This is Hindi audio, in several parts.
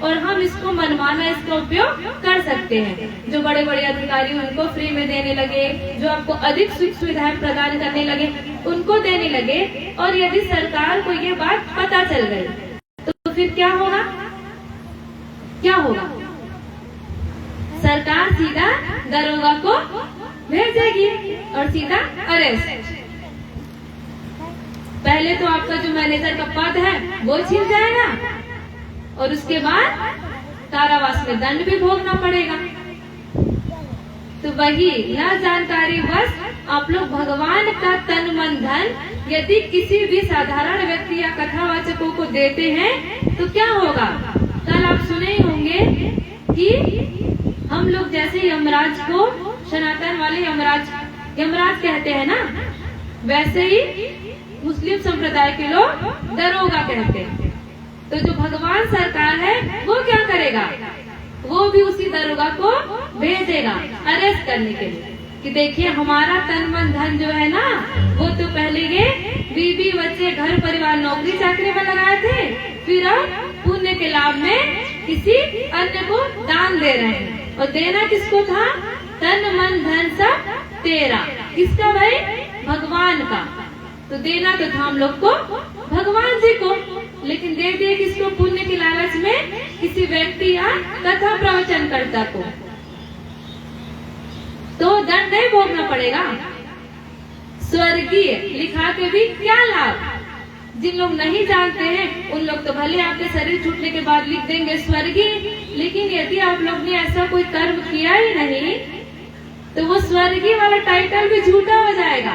और हम इसको मनमाना इसका उपयोग कर सकते हैं। जो बड़े बड़े अधिकारी उनको फ्री में देने लगे, जो आपको अधिक सुख सुविधाएं प्रदान करने लगे उनको देने लगे, और यदि सरकार को ये बात पता चल गई तो फिर क्या होगा? क्या होगा? सरकार सीधा दरोगा को भेजेगी और सीधा अरेस्ट। पहले तो आपका जो मैनेजर का पद है वो छीन जाएगा और उसके बाद कारावास में दंड भी भोगना पड़ेगा। तो वही न जानकारी बस आप लोग भगवान का तन मन धन यदि किसी भी साधारण व्यक्ति या कथावाचकों को देते हैं तो क्या होगा? कल आप सुने ही होंगे कि हम लोग जैसे यमराज को सनातन वाले यमराज कहते हैं ना, वैसे ही मुस्लिम संप्रदाय के लोग दरोगा कहते हैं। तो जो भगवान सरकार है वो क्या करेगा? वो भी उसी दरोगा को भेजेगा अरेस्ट करने के लिए कि देखिए हमारा तन मन धन जो है ना, वो तो पहले ये बीवी बच्चे घर परिवार नौकरी चाकरी में लगाए थे, फिर अब पुण्य के लाभ में किसी अन्य को दान दे रहे हैं। और देना किसको था? तन मन धन सब तेरा। किसका भाई? भगवान का। तो देना तो था हम लोग को भगवान जी को, लेकिन दे दिए किसको? पुण्य के लालच में किसी व्यक्ति या कथा प्रवचनकर्ता को। तो दंड नहीं भोगना पड़ेगा। स्वर्गीय लिखा के भी क्या लाभ? जिन लोग नहीं जानते हैं उन लोग तो भले आपके शरीर छूटने के बाद लिख देंगे स्वर्गीय, लेकिन यदि आप लोग ने ऐसा कोई कर्म किया ही नहीं तो वो स्वर्गीय वाला टाइटल भी झूठा हो जाएगा।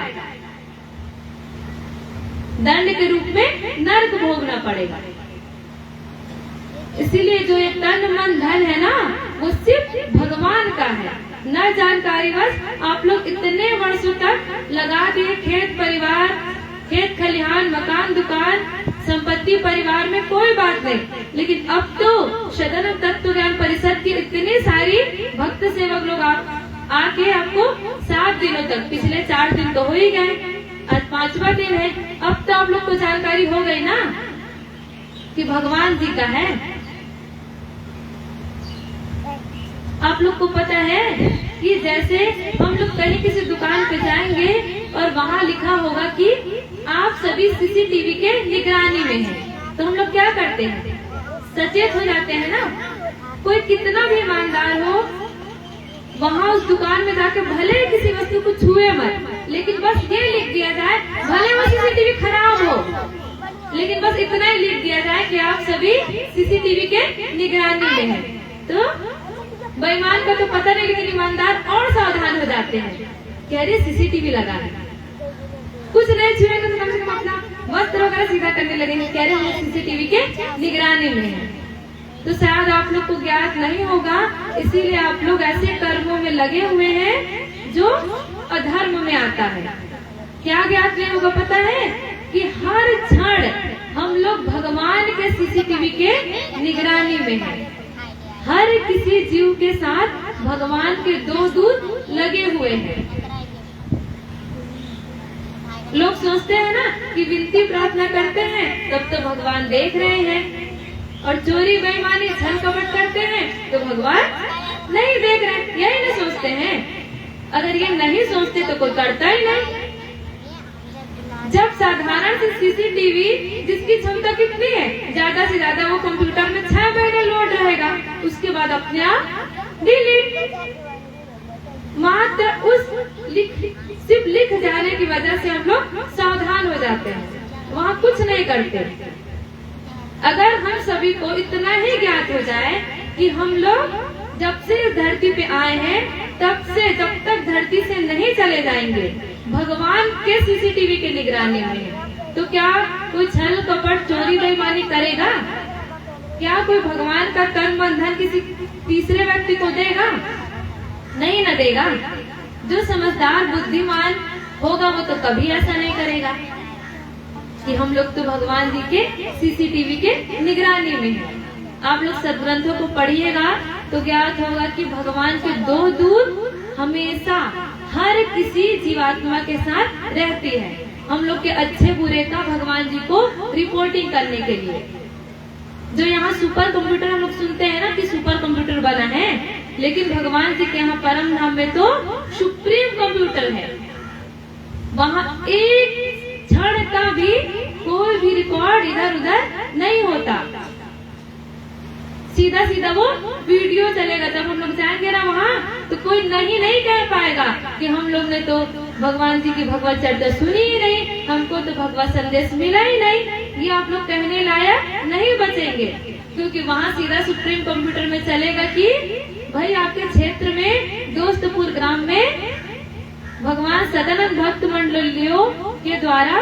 दंड के रूप में नरक भोगना पड़ेगा। इसीलिए जो ये तन मन धन है ना, वो सिर्फ भगवान का है। न जानकारीवश आप लोग इतने वर्षों तक लगा दिए खेत परिवार, खेत खलिहान, मकान दुकान, संपत्ति परिवार में कोई बात नहीं, लेकिन अब तो सदन तत्व ज्ञान परिषद की इतनी सारी भक्त सेवक लोग आके आपको 7 दिनों तक, पिछले 4 दिन तो हो ही गए, आज 5वां दिन है, अब तो आप लोग को जानकारी हो गई ना कि भगवान जी का है। आप लोग को पता है कि जैसे हम लोग कहीं किसी दुकान पे जाएंगे और वहाँ लिखा होगा कि आप सभी सीसीटीवी के निगरानी में हैं, तो हम लोग क्या करते हैं? सचेत हो जाते हैं ना। कोई कितना भी ईमानदार हो, वहाँ उस दुकान में जाके भले किसी वस्तु को छुए मत, लेकिन बस ये लिख दिया जाए, भले वो सीसीटीवी खराब हो, लेकिन बस इतना ही लिख दिया जाए कि आप सभी सीसीटीवी के निगरानी में हैं। तो बेईमान का तो पता नहीं, लेकिन ईमानदार और सावधान हो जाते हैं कि अरे सीसीटीवी लगा है, कुछ नहीं छुएंगे तो कम से कम अपना वस्त्र वगैरह सीधा करने लगेंगे, कह रहे हम सीसीटीवी के निगरानी में हैं। तो शायद आप लोग को ज्ञात नहीं होगा, इसीलिए आप लोग ऐसे कर्मों में लगे हुए हैं जो अधर्म में आता है। क्या ज्ञात नहीं होगा पता है कि हर क्षण हम लोग भगवान के सीसीटीवी के निगरानी में हैं। हर किसी जीव के साथ भगवान के 2 दूत लगे हुए हैं। लोग सोचते हैं ना कि विनती प्रार्थना करते हैं तब तो भगवान देख रहे हैं, और चोरी बेईमानी छल कपट करते हैं तो भगवान नहीं देख रहे, यही नहीं सोचते हैं। अगर ये नहीं सोचते तो कोई करता ही नहीं। जब साधारण से सीसीटीवी जिसकी क्षमता कितनी है, ज्यादा से ज्यादा वो कंप्यूटर में 6 महीने लोड रहेगा, उसके बाद अपने आप डिलीट। मात्र उस सिर्फ लिख जाने की वजह से हम लोग सावधान हो जाते हैं, वहाँ कुछ नहीं करते। अगर हम सभी को इतना ही ज्ञात हो जाए कि हम लोग जब से इस धरती पे आए हैं तब से जब तक धरती से नहीं चले जाएंगे भगवान के सीसीटीवी के निगरानी में, तो क्या कोई छल कपट चोरी बेईमानी करेगा? क्या कोई भगवान का तन मन धन किसी तीसरे व्यक्ति को देगा? नहीं न देगा। जो समझदार बुद्धिमान होगा वो तो कभी ऐसा नहीं करेगा कि हम लोग तो भगवान जी के सीसीटीवी के निगरानी में हैं। आप लोग सदग्रंथों को पढ़िएगा तो ज्ञात होगा कि भगवान के 2 दूत हमेशा हर किसी जीवात्मा के साथ रहती है, हम लोग के अच्छे बुरे का भगवान जी को रिपोर्टिंग करने के लिए। जो यहाँ सुपर कंप्यूटर हम लोग सुनते लेकिन भगवान जी के यहाँ परम धाम में तो सुप्रीम कंप्यूटर है। वहाँ एक क्षण का भी कोई भी रिकॉर्ड इधर उधर नहीं होता, सीधा सीधा वो वीडियो चलेगा। जब हम लोग जाएंगे ना वहाँ तो कोई नहीं कह पाएगा कि हम लोग ने तो भगवान जी की भगवत चर्चा सुनी ही नहीं, हमको तो भगवत संदेश मिला ही नहीं। ये आप लोग कहने लायक नहीं बचेंगे, क्योंकि वहाँ सीधा सुप्रीम कंप्यूटर में चलेगा कि भाई आपके क्षेत्र में दोस्तपुर ग्राम में भगवान सदानंद भक्त मंडलियों के द्वारा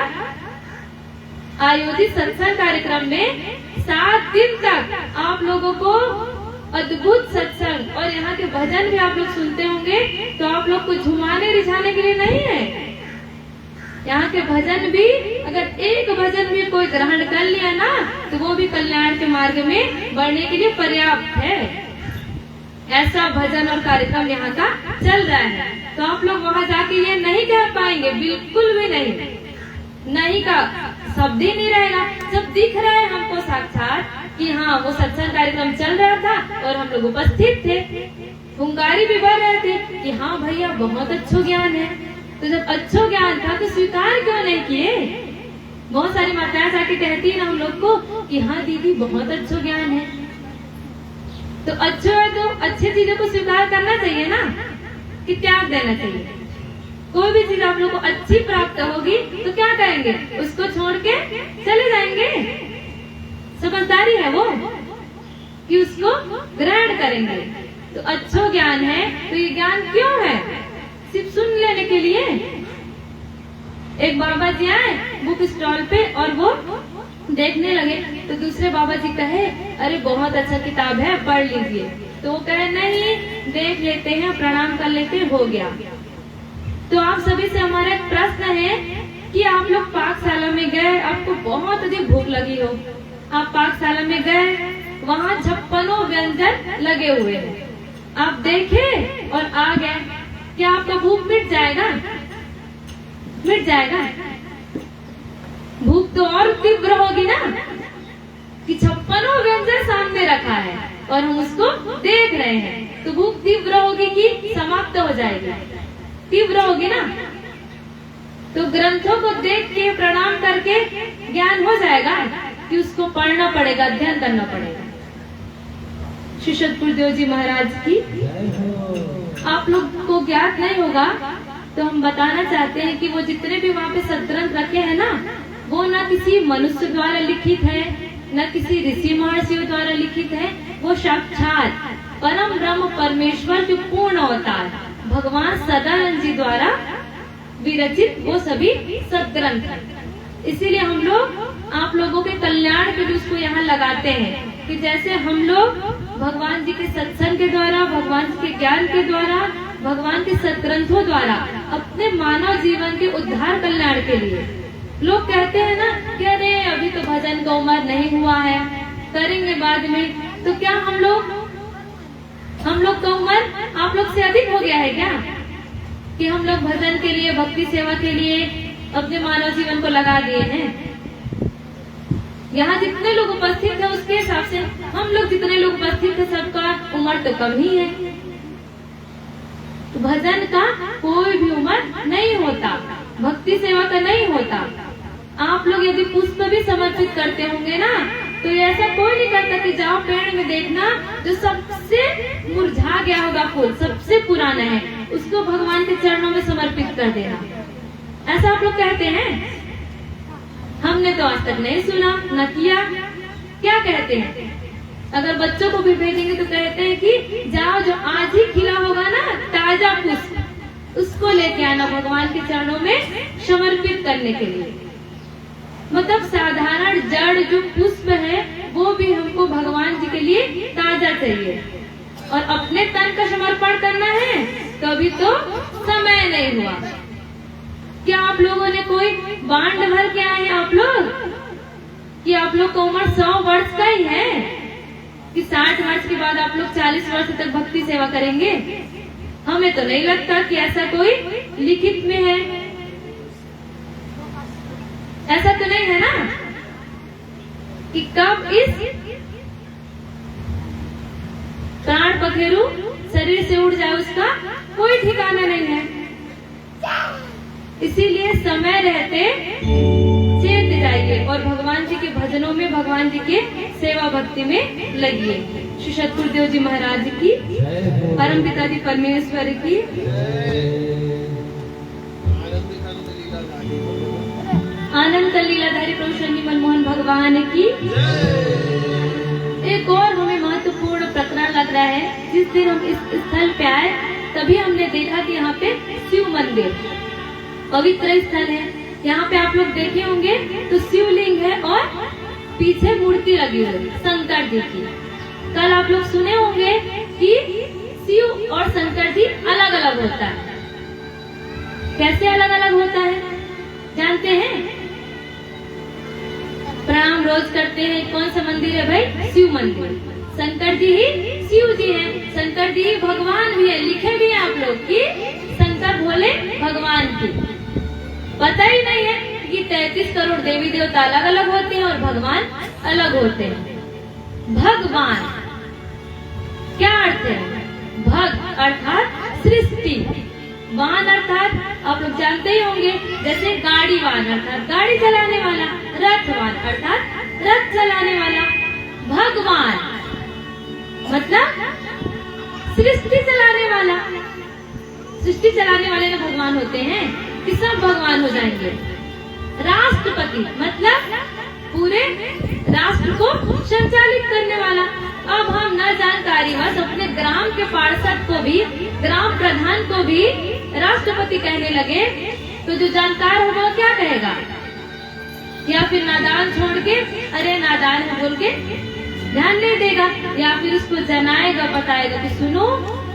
आयोजित सत्संग कार्यक्रम में 7 दिन तक आप लोगों को अद्भुत सत्संग और यहाँ के भजन भी आप लोग सुनते होंगे। तो आप लोग को झुमाने रिझाने के लिए नहीं है, यहाँ के भजन भी अगर एक भजन भी कोई ग्रहण कर लिया ना तो वो भी कल्याण के मार्ग में बढ़ने के लिए पर्याप्त है। ऐसा भजन और कार्यक्रम यहाँ का चल रहा है। तो आप लोग वहाँ जाके ये नहीं कह पाएंगे, बिल्कुल भी नहीं का शब्द ही नहीं रहेगा। जब दिख रहा है हमको साक्षात कि हाँ वो सत्संग कार्यक्रम चल रहा था और हम लोग उपस्थित थे, हुंकारी भी बढ़ रहे थे कि हाँ भैया बहुत अच्छा ज्ञान है। तो जब अच्छा ज्ञान था तो स्वीकार क्यों नहीं किए? बहुत सारी माताएं जाके कहती है ना हम लोग को कि हाँ दीदी बहुत अच्छा ज्ञान है। तो अच्छा है तो अच्छी चीजों को स्वीकार करना चाहिए ना, कि त्याग देना चाहिए। कोई भी चीज आप लोग को अच्छी प्राप्त होगी तो क्या करेंगे, उसको छोड़ के चले जाएंगे। समझदारी है वो कि उसको ग्रहण करेंगे। तो अच्छा ज्ञान है तो ये ज्ञान क्यों है? सिर्फ सुन लेने के लिए। एक बाबा जी आए बुक स्टॉल पे और वो देखने लगे, तो दूसरे बाबा जी कहे अरे बहुत अच्छा किताब है, पढ़ लीजिए। तो वो कहे नहीं, देख लेते हैं, प्रणाम कर लेते हैं, हो गया। तो आप सभी से हमारा एक प्रश्न है कि आप लोग पाकशाला में गए, आपको बहुत अधिक भूख लगी हो, आप पाकशाला में गए, वहाँ 56 व्यंजन लगे हुए हैं, आप देखे और आ गए, क्या आपका भूख मिट जाएगा? मिट जाएगा? भूख तो और तीव्र होगी ना, कि 56 व्यंजन सामने रखा है और हम उसको देख रहे हैं। तो भूख तीव्र होगी कि समाप्त हो जाएगी? तीव्र होगी ना। तो ग्रंथों को देख के प्रणाम करके ज्ञान हो जाएगा कि उसको पढ़ना पड़ेगा, अध्ययन करना पड़ेगा। श्री सतगुरुदेव जी महाराज की आप लोग को ज्ञात नहीं होगा तो हम बताना चाहते हैं कि वो जितने भी वहाँ पे सदग्रंथ रखे हैं ना, वो न किसी मनुष्य द्वारा लिखित है, न किसी ऋषि महर्षियों द्वारा लिखित है, वो साक्षात परम ब्रह्म परमेश्वर जो पूर्ण अवतार भगवान सदानंद जी द्वारा विरचित वो सभी सदग्रंथ। इसीलिए हम लोग आप लोगों के कल्याण के लिए उसको यहाँ लगाते हैं कि जैसे हम लोग भगवान जी के सत्संग के द्वारा, भगवान जी के ज्ञान के द्वारा, भगवान के सदग्रंथों द्वारा अपने मानव जीवन के उद्धार कल्याण के लिए। लोग कहते हैं ना कि अरे अभी तो भजन का उम्र नहीं हुआ है, करेंगे बाद में। तो क्या हम लोग का उम्र आप लोग से अधिक हो गया है क्या, कि हम लोग भजन के लिए, भक्ति सेवा के लिए अपने मानव जीवन को लगा दिए हैं? यहाँ जितने लोग उपस्थित हैं उसके हिसाब से हम लोग जितने लोग उपस्थित हैं सबका उम्र तो कम ही है। तो भजन का कोई भी उम्र नहीं होता, भक्ति सेवा का नहीं होता। आप लोग यदि पुष्प भी समर्पित करते होंगे ना तो ऐसा कोई नहीं करता कि जाओ पेड़ में देखना जो सबसे मुरझा गया होगा फूल, सबसे पुराना है, उसको भगवान के चरणों में समर्पित कर देना। ऐसा आप लोग कहते हैं? हमने तो आज तक नहीं सुना, न किया। क्या कहते हैं? अगर बच्चों को भी भेजेंगे तो कहते हैं कि जाओ जो आज ही खिला होगा ना ताजा पुष्प, उसको लेके आना भगवान के चरणों में समर्पित करने के लिए। मतलब साधारण जड़ जो पुष्प है वो भी हमको भगवान जी के लिए ताजा चाहिए। और अपने तन का समर्पण करना है तो अभी तो समय नहीं हुआ। क्या आप लोगों ने कोई बांड भर के आए हैं आप लोग, कि आप लोग का उम्र 100 वर्ष का ही है, कि 60 वर्ष के बाद आप लोग 40 वर्ष तक भक्ति सेवा करेंगे? हमें तो नहीं लगता कि ऐसा कोई लिखित में है। ऐसा तो नहीं है ना कि कब इस प्राण पखेरु शरीर से उड़ जाए उसका कोई ठिकाना नहीं है। इसीलिए समय रहते चेत जाइए और भगवान जी के भजनों में, भगवान जी के सेवा भक्ति में लगिए। श्री सतगुरुदेव जी महाराज की, परम पिता जी परमेश्वर की, आनंद लीलाधारी प्रभु शनि मनमोहन भगवान की। एक और हमें महत्वपूर्ण प्रकरण लग रहा है। जिस दिन हम इस स्थल पे आए तभी हमने देखा कि यहाँ पे शिव मंदिर पवित्र स्थल है। यहाँ पे आप लोग देखे होंगे तो शिवलिंग है और पीछे मूर्ति लगी हुई शंकर जी की। कल आप लोग सुने होंगे कि शिव और शंकर जी अलग अलग होता है। कैसे अलग अलग होता है जानते हैं? प्रणाम रोज करते हैं। कौन सा मंदिर है भाई? शिव मंदिर। शंकर जी ही शिव जी हैं। शंकर जी ही भगवान भी है। लिखे भी हैं आप लोग कि शंकर भोले भगवान की। पता ही नहीं है कि 33 करोड़ देवी देवता अलग अलग होते हैं और भगवान अलग होते हैं। भगवान क्या अर्थ है? भग अर्थात सृष्टि, वाहन अर्थात आप लोग जानते ही होंगे, जैसे गाड़ी वाहन अर्थात गाड़ी चलाने वाला, रथवान अर्थात रथ चलाने वाला। भगवान मतलब सृष्टि चलाने वाला। सृष्टि चलाने वाले ना भगवान होते हैं कि सब भगवान हो जाएंगे। राष्ट्रपति मतलब पूरे राष्ट्र को संचालित करने वाला। अब हम न जानकारी बस अपने ग्राम के पार्षद को भी, ग्राम प्रधान को भी राष्ट्रपति कहने लगे तो जो जानकार होगा क्या कहेगा? या फिर नादान छोड़ के अरे नादान है बोल के ध्यान नहीं देगा, या फिर उसको जनाएगा, बताएगा कि सुनो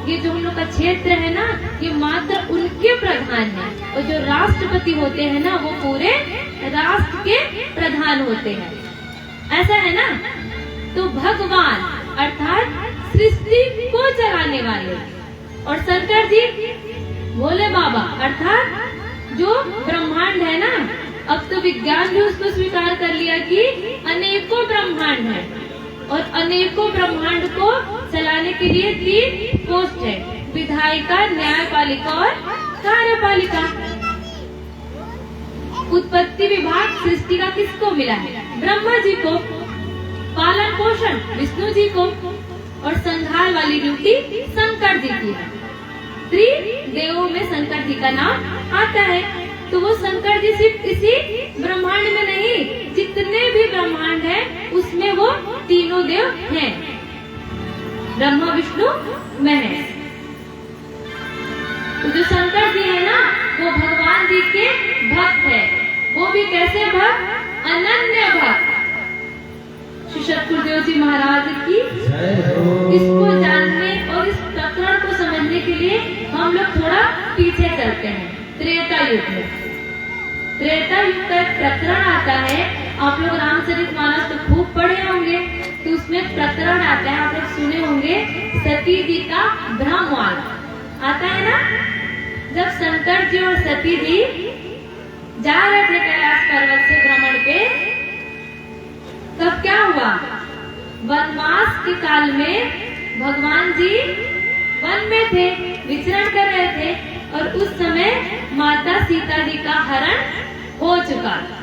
ये जो हम लोग का क्षेत्र है ना, ये मात्र उनके प्रधान है, और जो राष्ट्रपति होते हैं ना वो पूरे राष्ट्र के प्रधान होते हैं। ऐसा है ना? तो भगवान अर्थात सृष्टि को चलाने वाले, और शंकर जी भोले बाबा अर्थात जो ब्रह्मांड है ना, अब तो विज्ञान भी उसको स्वीकार कर लिया कि अनेकों ब्रह्मांड है, और अनेकों ब्रह्मांड को चलाने के लिए 3 पोस्ट है, विधायिका, न्यायपालिका और कार्यपालिका। उत्पत्ति विभाग सृष्टि का किसको मिला है? ब्रह्मा जी को। पालन पोषण विष्णु जी को, और संहार वाली ड्यूटी शंकर जी की है। त्रिदेवों में शंकर जी का नाम आता है। तो वो शंकर जी सिर्फ इसी ब्रह्मांड में नहीं, जितने भी ब्रह्मांड है उसमें वो तीनों देव हैं, ब्रह्मा विष्णु महेश। तो जो शंकर जी है ना वो भगवान जी के भक्त है। वो भी कैसे भक्त? अनन्य भक्त। श्री सतगुरुदेव जी महाराज की। इसको जानने और इस प्रकरण को समझने के लिए हम लोग थोड़ा पीछे चलते हैं। त्रेता युग में, त्रेता युग का एक प्रकरण आता है। आप लोग रामचरितमानस तो खूब पढ़े होंगे, तो उसमें प्रकरण आता है, आप लोग सुने होंगे, सती जी का ब्रह्मवाद आता है ना। जब शंकर जी और सती जी जा रहे थे कैलाश पर्वत से भ्रमण पे, तब क्या हुआ? वनवास के काल में भगवान जी वन में थे, विचरण कर रहे थे, और उस समय माता सीता जी का हरण हो चुका था।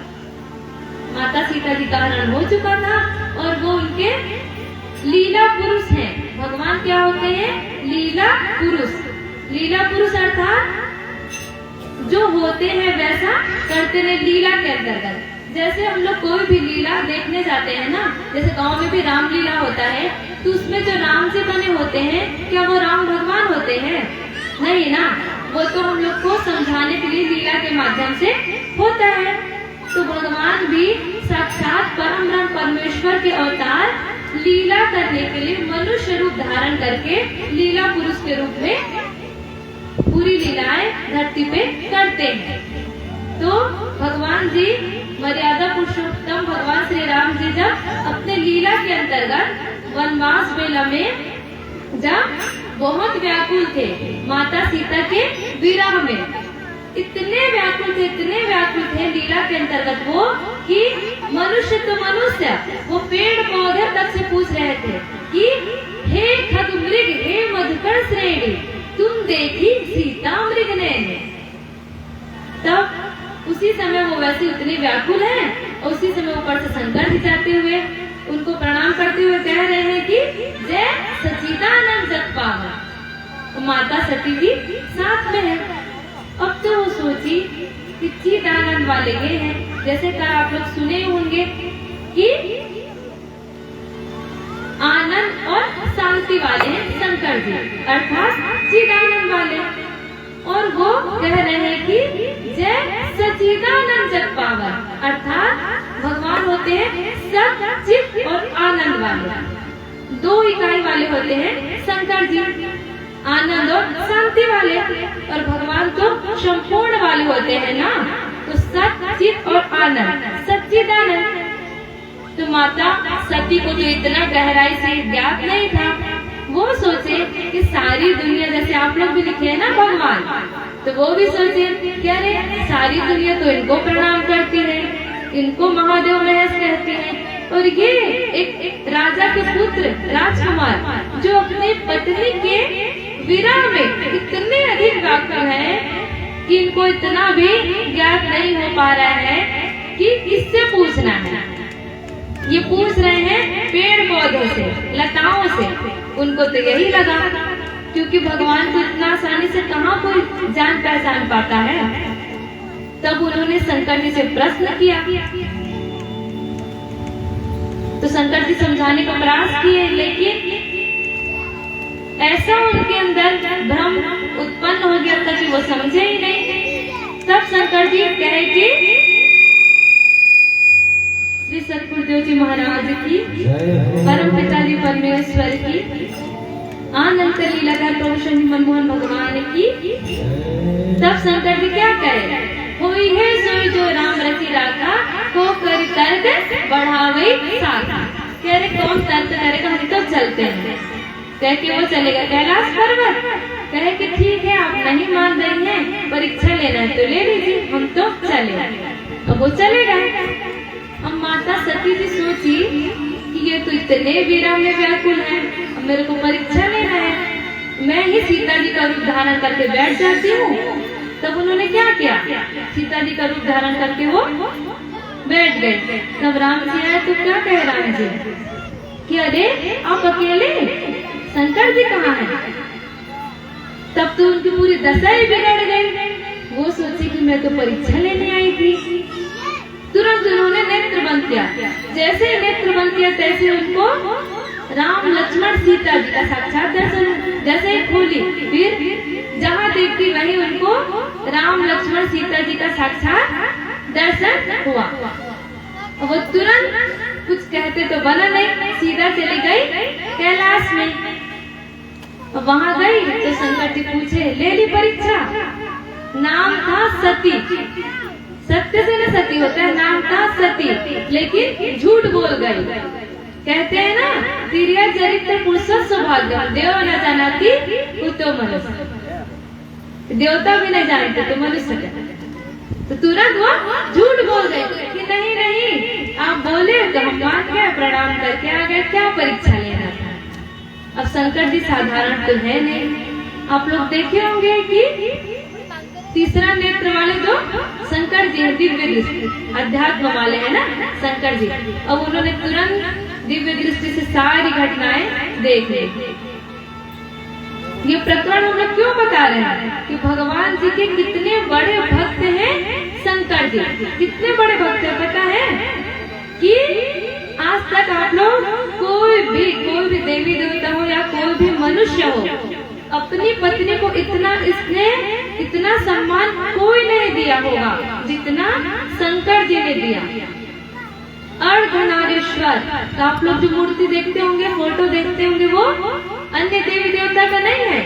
माता सीता जी का हरण हो चुका था, और वो उनके लीला पुरुष हैं। भगवान क्या होते हैं? लीला पुरुष। लीला पुरुष अर्थात जो होते हैं वैसा करते हैं लीला के अंतर्गत। जैसे हम लोग कोई भी लीला देखने जाते हैं ना, जैसे गांव में भी रामलीला होता है, तो उसमें जो राम जी बने होते हैं, क्या वो राम भगवान होते हैं? नहीं ना, वो तो हम लोग को समझाने के लिए लीला के माध्यम से होता है। तो भगवान भी साक्षात परम ब्रह्म परमेश्वर के अवतार लीला करने के लिए मनुष्य रूप धारण करके लीला पुरुष के रूप में पूरी लीलाएं धरती पे करते हैं। तो भगवान जी मर्यादा पुरुषोत्तम भगवान श्री राम जी जब अपने लीला के अंतर्गत वनवास वेला में जब बहुत व्याकुल थे माता सीता के विरह में, इतने व्याकुल थे लीला के अंतर्गत वो कि मनुष्य तो मनुष्य, वो पेड़ पौधे तक से पूछ रहे थे कि हे खग मृग, हे मधुकर श्रेणी, तुम देखी सीता मृग नैने। तब उसी समय वो वैसे उतने व्याकुल हैं और उसी समय ऊपर से शंकर जी जाते हुए उनको प्रणाम करते हुए कह रहे हैं कि जय सच्चिदानंद जग पावन। माता सती जी साथ में है। अब तो वो सोची कि चिदानंद वाले ये हैं, जैसे कल आप लोग सुने होंगे कि आनंद और शांति वाले हैं शंकर जी, अर्थात चिदानंद वाले। और वो कह रहे हैं कि जय सच्चिदानंद जग पावन, अर्थात भगवान होते हैं सत चित और आनंद वाले। दो इकाई वाले होते हैं शंकर जी, आनंद और शांति वाले। और भगवान तो संपूर्ण वाले होते हैं ना, तो सत चित और आनंद, सच्चिदानंद। तो माता सती को तो इतना गहराई से ज्ञात नहीं था। वो सोचे कि सारी दुनिया, जैसे आप लोग भी लिखे हैं ना भगवान, तो वो भी सोचे कि अरे सारी दुनिया तो इनको प्रणाम करती है, इनको महादेव महेश कहती है, और ये एक राजा के पुत्र राजकुमार जो अपनी पत्नी के विरह में इतने अधिक व्याकुल है कि इनको इतना भी ज्ञात नहीं हो पा रहा है कि किससे पूछना है। ये पूछ रहे हैं पेड़ पौधों से, लताओं से। उनको तो यही लगा, क्योंकि भगवान को इतना आसानी से कहाँ कोई जान पहचान पाता है। तब उन्होंने शंकर जी से प्रश्न किया, तो शंकर जी समझाने का प्रयास किए, लेकिन ऐसा उनके अंदर भ्रम उत्पन्न हो गया था कि वो समझे ही नहीं। तब शंकर जी कहे कि श्री सतगुरुदेव जी महाराज की, परम पिता जी परमेश्वर की, अनंत लीलाधर प्रभु श्री मनमोहन भगवान की। तब शंकर जी क्या कहे, हुई है सोई जो राम रचि राखा, को कर तर्क बढ़ावे साथा। कह रहे कौन तर्क करेगा, हम तो चलते हैं। कह के वो चलेगा कैलाश पर्वत। कहे कि ठीक है, आप नहीं मान रही हैं, परीक्षा लेना है तो ले लीजिए, हम तो चले। अब वो चले गए। अब माता सती जी सोची कि ये तो इतने विरह में व्याकुल है, अब मेरे को परीक्षा लेना है, मैं ही सीता जी का रूप धारण करके बैठ जाती हूँ। तब उन्होंने क्या किया, सीता जी का रूप धारण करके वो बैठ गए। तब राम जी आए तो क्या कहे राम जी कि अरे आप अकेले, शंकर जी कहाँ हैं? तब तो उनकी पूरी दशा ही बिगड़ गई। वो सोची कि मैं तो परीक्षा लेने आई थी। तुरंत उन्होंने नेत्र बंद किया। जैसे ही नेत्र बंद किया तैसे उनको राम लक्ष्मण सीता जी का साक्षात दर्शन जैसे ही खोली, फिर जहाँ देखती वहीं उनको राम लक्ष्मण सीता जी का साक्षात दर्शन हुआ। वो तुरंत कुछ कहते तो बना नहीं, सीधा चली गई कैलाश में। वहाँ गई तो शंकर जी पूछे, ले ली परीक्षा? नाम था सती, सत्य से न सती होता है, नाम था सती, लेकिन झूठ बोल गई। कहते हैं ना, तिर्या चरित्र पुरुष सौभाग्य, देव न जाना कि तो मनुष्य, देवता भी नहीं जानते तो मनुष्य क्या। तो तुरंत वो झूठ बोल गए कि नहीं नहीं, आप बोले तो हम मान गए, प्रणाम करके आ गए, क्या परीक्षा लेना था। अब शंकर जी साधारण तो है नहीं। आप लोग देखे होंगे कि तीसरा नेत्र वाले जो शंकर जी हैं, दिव्य दृष्टि अध्यात्म वाले हैं ना शंकर जी। अब उन्होंने तुरंत दिव्य दृष्टि से सारी घटनाएं देख ली। ये प्रकरण हम लोग क्यों बता रहे हैं कि भगवान जी के कितने बड़े भक्त हैं शंकर जी, कितने बड़े भक्त हैं। पता है कि आज तक आप लोग कोई भी देवी देवता हो या कोई भी मनुष्य हो, अपनी पत्नी को इतना सम्मान कोई नहीं दिया होगा जितना शंकर जी ने दिया। अर्धनारीश्वर, तो आप लोग जो मूर्ति देखते होंगे, फोटो देखते होंगे, वो अन्य देवी देवता का नहीं है,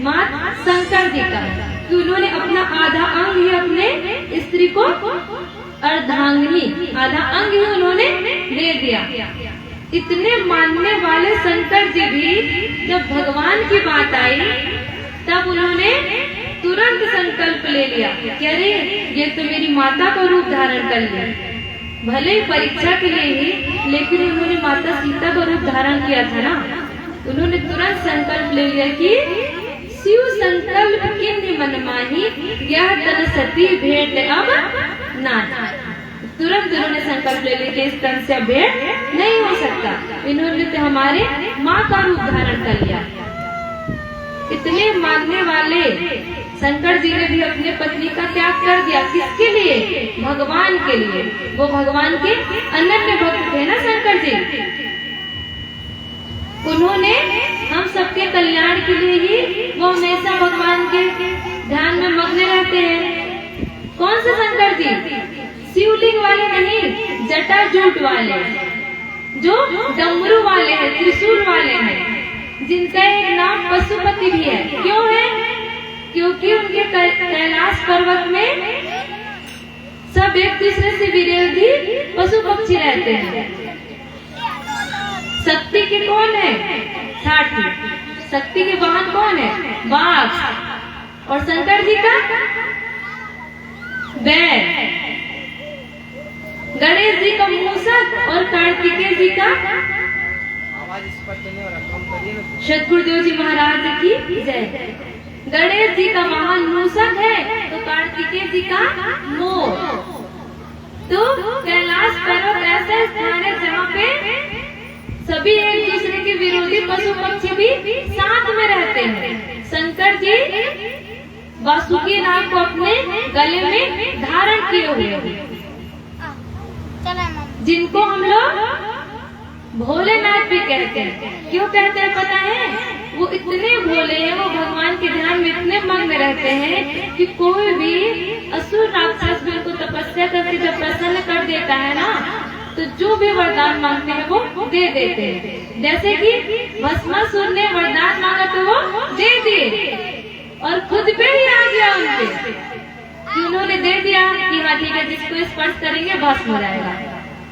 मात्र शंकर जी का। कि उन्होंने अपना आधा अंग ही अपने स्त्री को, अर्धांगिनी आधा अंग ही उन्होंने दे दिया। इतने मानने वाले शंकर जी भी जब भगवान की बात आई तब उन्होंने तुरंत संकल्प ले लिया कि अरे ये तो मेरी माता का रूप धारण कर लिया। भले ही परीक्षा के लिए ही, लेकिन उन्होंने माता सीता का रूप धारण किया था ना। उन्होंने तुरंत संकल्प संकल्प ले लिया कि शिव संकल्प किन्हीं मन माही, यह तन सती भेंट अब नाही। तुरंत उन्होंने संकल्प ले लिया कि इस तन से भेंट नहीं हो सकता। इन्होंने तो हमारे माँ का रूप धारण कर लिया। इतने मानने वाले शंकर जी ने भी अपने पत्नी का त्याग कर दिया। किसके लिए? भगवान के लिए। वो भगवान के अनन्य भक्त थे ना शंकर जी। उन्होंने हम सबके कल्याण के लिए ही वो हमेशा भगवान के ध्यान में मग्न रहते हैं। कौन से शंकर जी? शिवलिंग वाले नहीं, जटाजूट वाले, जो डमरू वाले हैं, त्रिशूल वाले हैं, जिनका एक नाम पशुपति भी है। क्यों है? क्योंकि उनके कैलाश पर्वत में सब एक दूसरे से विरोधी पशु पक्षी रहते हैं। शक्ति के कौन है? साठी। शक्ति के वाहन कौन है? बाघ। और शंकर जी का बैल। गणेश जी का मूषक और कार्तिकेय जी का सतगुरुदेव जी महाराज की जय। गणेश जी का महान मूषक है तो कार्तिकेय जी का मोर। तो कैलाश पर्वत ऐसा स्थान है जहाँ पे सभी एक दूसरे के विरोधी पशु पक्षी भी साथ में रहते हैं। शंकर जी वासुकी नाग को अपने गले में धारण किए हुए हैं, जिनको हम लोग भोलेनाथ भी कहते हैं। क्यों कहते हैं पता है? वो इतने भोले हैं, वो भगवान के ध्यान में इतने मग्न रहते हैं कि कोई भी असुर राक्षस भी उनको तपस्या करके जब प्रसन्न कर देता है ना, तो जो भी वरदान मांगते हैं वो दे देते हैं। जैसे कि भस्मासुर ने वरदान मांगा तो वो दे दिए, और खुद पे ही आ गया उनके कि उन्होंने दे दिया कि हाँ ठीक है, जिसको स्पर्श करेंगे भस्म हो जाएगा।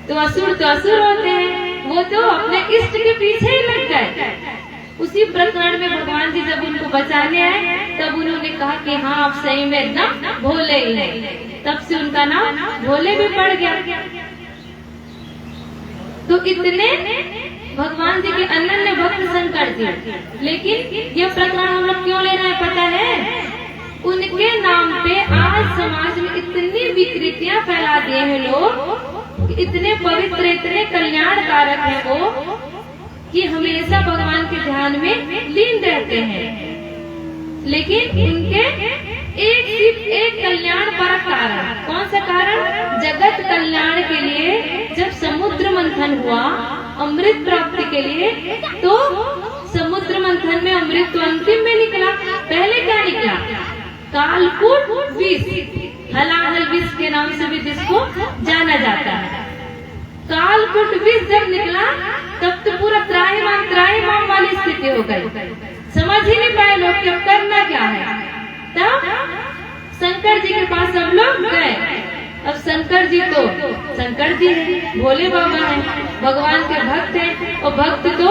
तो असुर होते हैं, वो तो अपने इष्ट के पीछे ही लग गए। उसी प्रकरण में भगवान जी जब उनको बचाने आए तब उन्होंने कहा कि हाँ आप सही में एकदम भोले ही हैं। तब से उनका नाम भोले भी पड़ गया। तो इतने भगवान जी के अनन्य भक्त शंकर जी। लेकिन ये प्रकरण हम लोग क्यों ले रहे हैं पता है? उनके नाम पे आज समाज में इतनी विकृतियां फैला दिए हैं लोग। इतने पवित्र, इतने कल्याण कारक है वो कि हमेशा भगवान के ध्यान में लीन रहते हैं। लेकिन उनके सिर्फ एक कल्याण परक कारण। कौन सा कारण? जगत कल्याण के लिए जब समुद्र मंथन हुआ अमृत प्राप्ति के लिए, तो समुद्र मंथन में अमृत तो अंतिम में निकला। पहले क्या निकला? कालकूट विष, हलाहल विष के नाम से भी जिसको जाना जाता है। कालकूट विष जब निकला तब तो पूरा त्राहिमाम वाली स्थिति हो गई। समझ ही नहीं पाए लोग कि अब करना क्या है। तब शंकर जी के पास सब लोग गए। अब शंकर जी तो शंकर जी हैं, भोले बाबा हैं, भगवान के भक्त हैं, और भक्त तो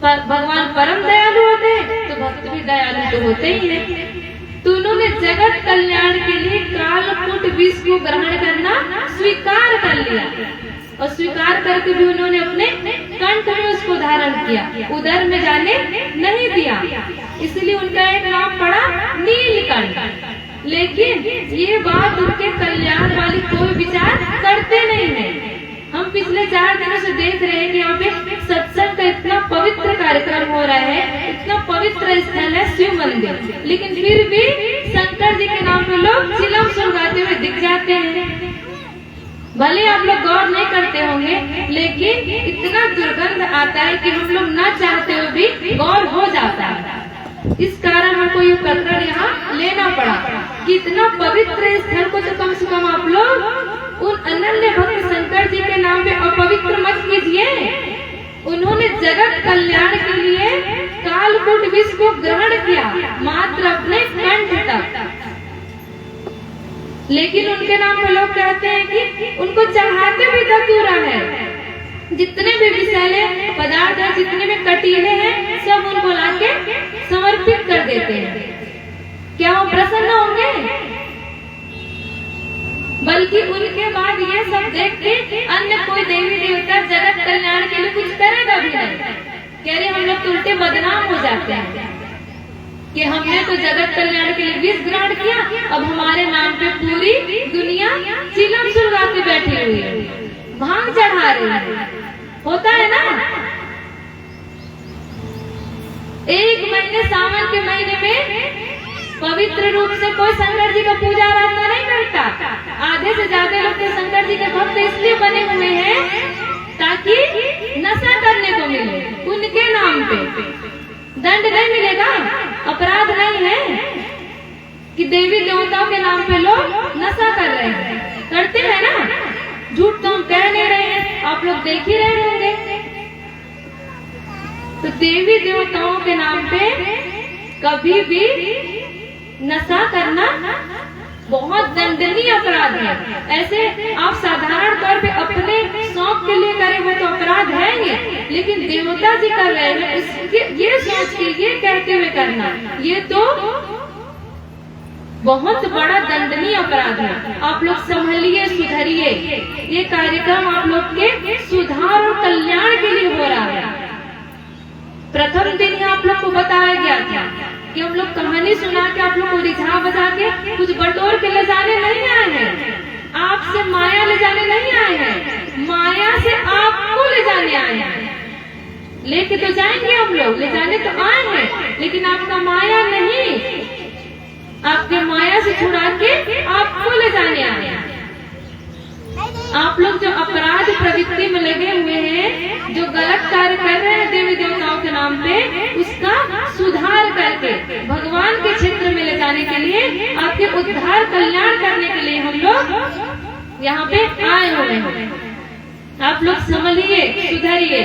भगवान परम दयालु होते हैं, तो भक्त भी दयालु तो होते ही हैं। तो उन्होंने जगत कल्याण के लिए कालकूट विष को ग्रहण करना स्वीकार कर लिया, और स्वीकार करके भी उन्होंने अपने कंठ में उसको धारण किया, उदर में जाने नहीं दिया। इसलिए उनका एक नाम पड़ा नीलकंठ। लेकिन ये बात उनके कल्याण वाली कोई विचार करते नहीं है। हम पिछले 4 दिनों से देख रहे हैं कि यहाँ पे सत्संग का इतना पवित्र कार्यक्रम हो रहा है, इतना पवित्र स्थल है शिव मंदिर, लेकिन फिर भी शंकर जी के नाम पे लोग चिलम सुलगाते हुए दिख जाते हैं। भले आप लोग गौर नहीं करते होंगे, लेकिन इतना दुर्गंध आता है कि हम लोग न चाहते हुए भी गौर हो जाता है। इस कारण हमको ये प्रकरण यहाँ लेना पड़ा कि इतना पवित्र स्थल को तो कम से कम आप लोग उन अनन्य भक्त शंकर जी के नाम पे अपवित्र मत कीजिए। उन्होंने जगत कल्याण के लिए कालकूट विष को ग्रहण किया, मात्र अपने कंठ तक। लेकिन उनके नाम पे लोग कहते हैं कि उनको चढ़ाते भी धतूरा है। जितने भी विषैले पदार्थ है, जितने भी कटीले हैं, सब उनको लाके समर्पित कर देते हैं। क्या वो प्रसन्न होंगे? बल्कि उनके बाद ये सब देख के अन्य कोई देवी देवता जगत कल्याण के लिए कुछ करेगा भी नहीं। कह रहे हम लोग तो उल्टे बदनाम हो जाते हैं कि हमने तो जगत कल्याण के लिए विष ग्रहण किया, अब हमारे नाम पे पूरी दुनिया चिलम सुलगाते बैठी हुई है, भांग चढ़ा रही है। होता है ना, एक महीने सावन के महीने में पवित्र रूप से कोई शंकर जी का पूजा आराधना नहीं करता। आधे से ज्यादा लोग तो शंकर जी के भक्त इसलिए बने हुए हैं ताकि नशा करने को मिले, उनके नाम पे दंड नहीं मिलेगा, अपराध नहीं है कि देवी देवताओं के नाम पे लोग नशा कर रहे हैं। करते हैं ना, झूठ तो हम कह नहीं रहे हैं, आप लोग देख ही रहे होंगे। तो देवी देवताओं के नाम पे कभी भी नशा करना बहुत दंडनीय अपराध है। ऐसे आप साधारण तौर पे अपने शौक के लिए करे हुए तो अपराध है ही, लेकिन देवता जी कर रहे हैं उसके ये सोच के ये कहते हुए करना, ये तो बहुत बड़ा दंडनीय अपराध है। आप लोग संभलिए, सुधरिए। ये कार्यक्रम आप लोग के सुधार और कल्याण के लिए हो रहा है। प्रथम दिन ही आप लोग को बताया गया था कि हम लोग कहानी सुना के आप लोग को रिझा बजा के कुछ बटोर के ले जाने नहीं आए हैं, आपसे माया ले जाने नहीं आए हैं, माया से आपको ले जाने आए हैं। लेके तो जाएंगे हम लोग, ले जाने तो आए हैं, लेकिन आपका माया नहीं, आपके माया से छुड़ा के आपको ले जाने आए हैं। आप लोग जो अपराध प्रवृत्ति में लगे हुए हैं, जो गलत कार्य कर रहे हैं देवी देवताओं के नाम पे, उसका सुधार करके भगवान के क्षेत्र में ले जाने के लिए, आपके उद्धार कल्याण करने के लिए हम लोग यहाँ पे आए हुए हैं। आप लोग संभलिए, सुधरिए।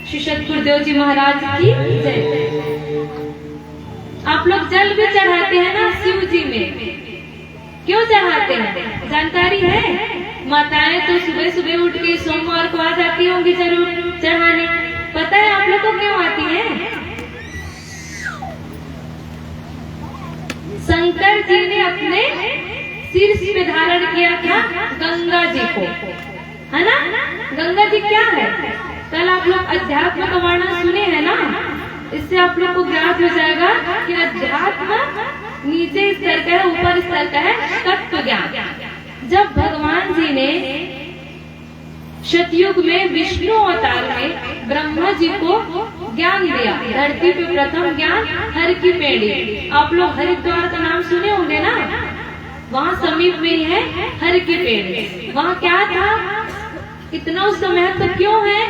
श्री सतगुरुदेव जी महाराज की जय। आप लोग जल भी चढ़ाते हैं ना शिव जी में, क्यों चढ़ाते हैं जानकारी है? माताएं तो सुबह सुबह उठ के सोमवार को आ जाती होंगी जरूर चढ़ाने। पता है आप लोग को क्यों आती है? शंकर जी ने अपने शीर्ष पे धारण किया था गंगा जी को, है ना? गंगा जी क्या है? कल आप लोग अध्यात्म का वर्णन सुने हैं ना, इससे आप लोग को ज्ञात हो जाएगा कि अध्यात्म नीचे स्तर का है, ऊपर स्तर का है तत्व ज्ञान। जब भगवान जी ने सतयुग में विष्णु अवतार में ब्रह्मा जी को ज्ञान दिया, धरती पे प्रथम ज्ञान हर की पेड़ी। आप लोग हरिद्वार का नाम सुने होंगे ना, वहाँ समीप में है हर की पेड़ी। वहाँ क्या था, इतना उसका महत्व क्यों है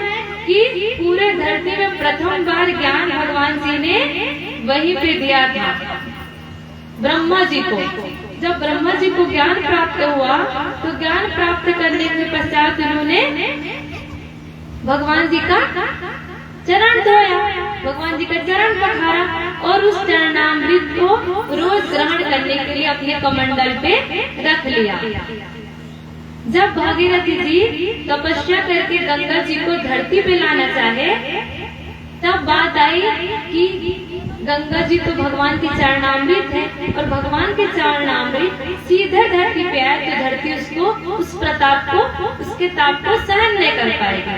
कि पूरे धरती में प्रथम बार ज्ञान भगवान जी ने वहीं पे दिया था ब्रह्मा जी को। जब ब्रह्मा जी को ज्ञान प्राप्त हुआ तो ज्ञान प्राप्त करने के पश्चात उन्होंने भगवान जी का चरण धोया, भगवान जी का चरण पखारा और उस चरणामृत को रोज ग्रहण करने के लिए अपने कमंडल पे रख लिया। जब भागीरथी जी तपस्या करके गंगा जी को धरती पे लाना चाहे, तब बात आई कि गंगा जी तो भगवान के चरणामृत है और भगवान के चरणामृत सीधे धरती पे आए तो धरती उसको, उस प्रताप को, उसके ताप को सहन नहीं कर पाएगी।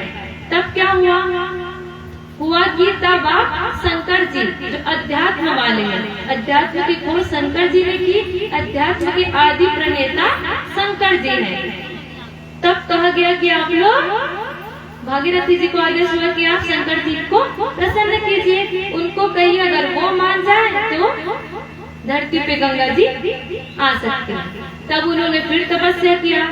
तब क्या हुआ कि तब आप शंकर जी जो अध्यात्म वाले हैं, अध्यात्म की खोज शंकर जी ने की, अध्यात्म के आदि प्रणेता शंकर जी हैं। तब कहा गया कि आप लोग भागीरथी जी को आदेश हुआ कि आप शंकर जी को प्रसन्न कीजिए, उनको कहिए अगर वो मान जाए तो धरती पे गंगा जी आ सकते हैं। तब उन्होंने फिर तपस्या किया।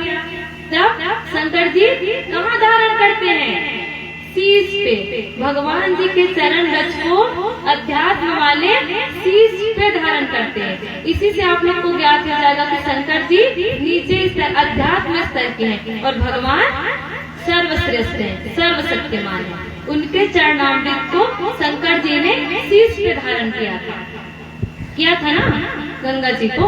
तब शंकर जी कहाँ धारण करते हैं? शीश पे। भगवान जी के चरण रज को अध्यात्म वाले शीश पे धारण करते हैं। इसी से आप लोग को ज्ञात हो जाएगा कि शंकर जी नीचे स्तर, अध्यात्म स्तर के हैं और भगवान सर्वश्रेष्ठ है, सर्वशक्तिमान है। उनके चरणामृत को शंकर जी ने शीश पे धारण किया था ना गंगा जी को।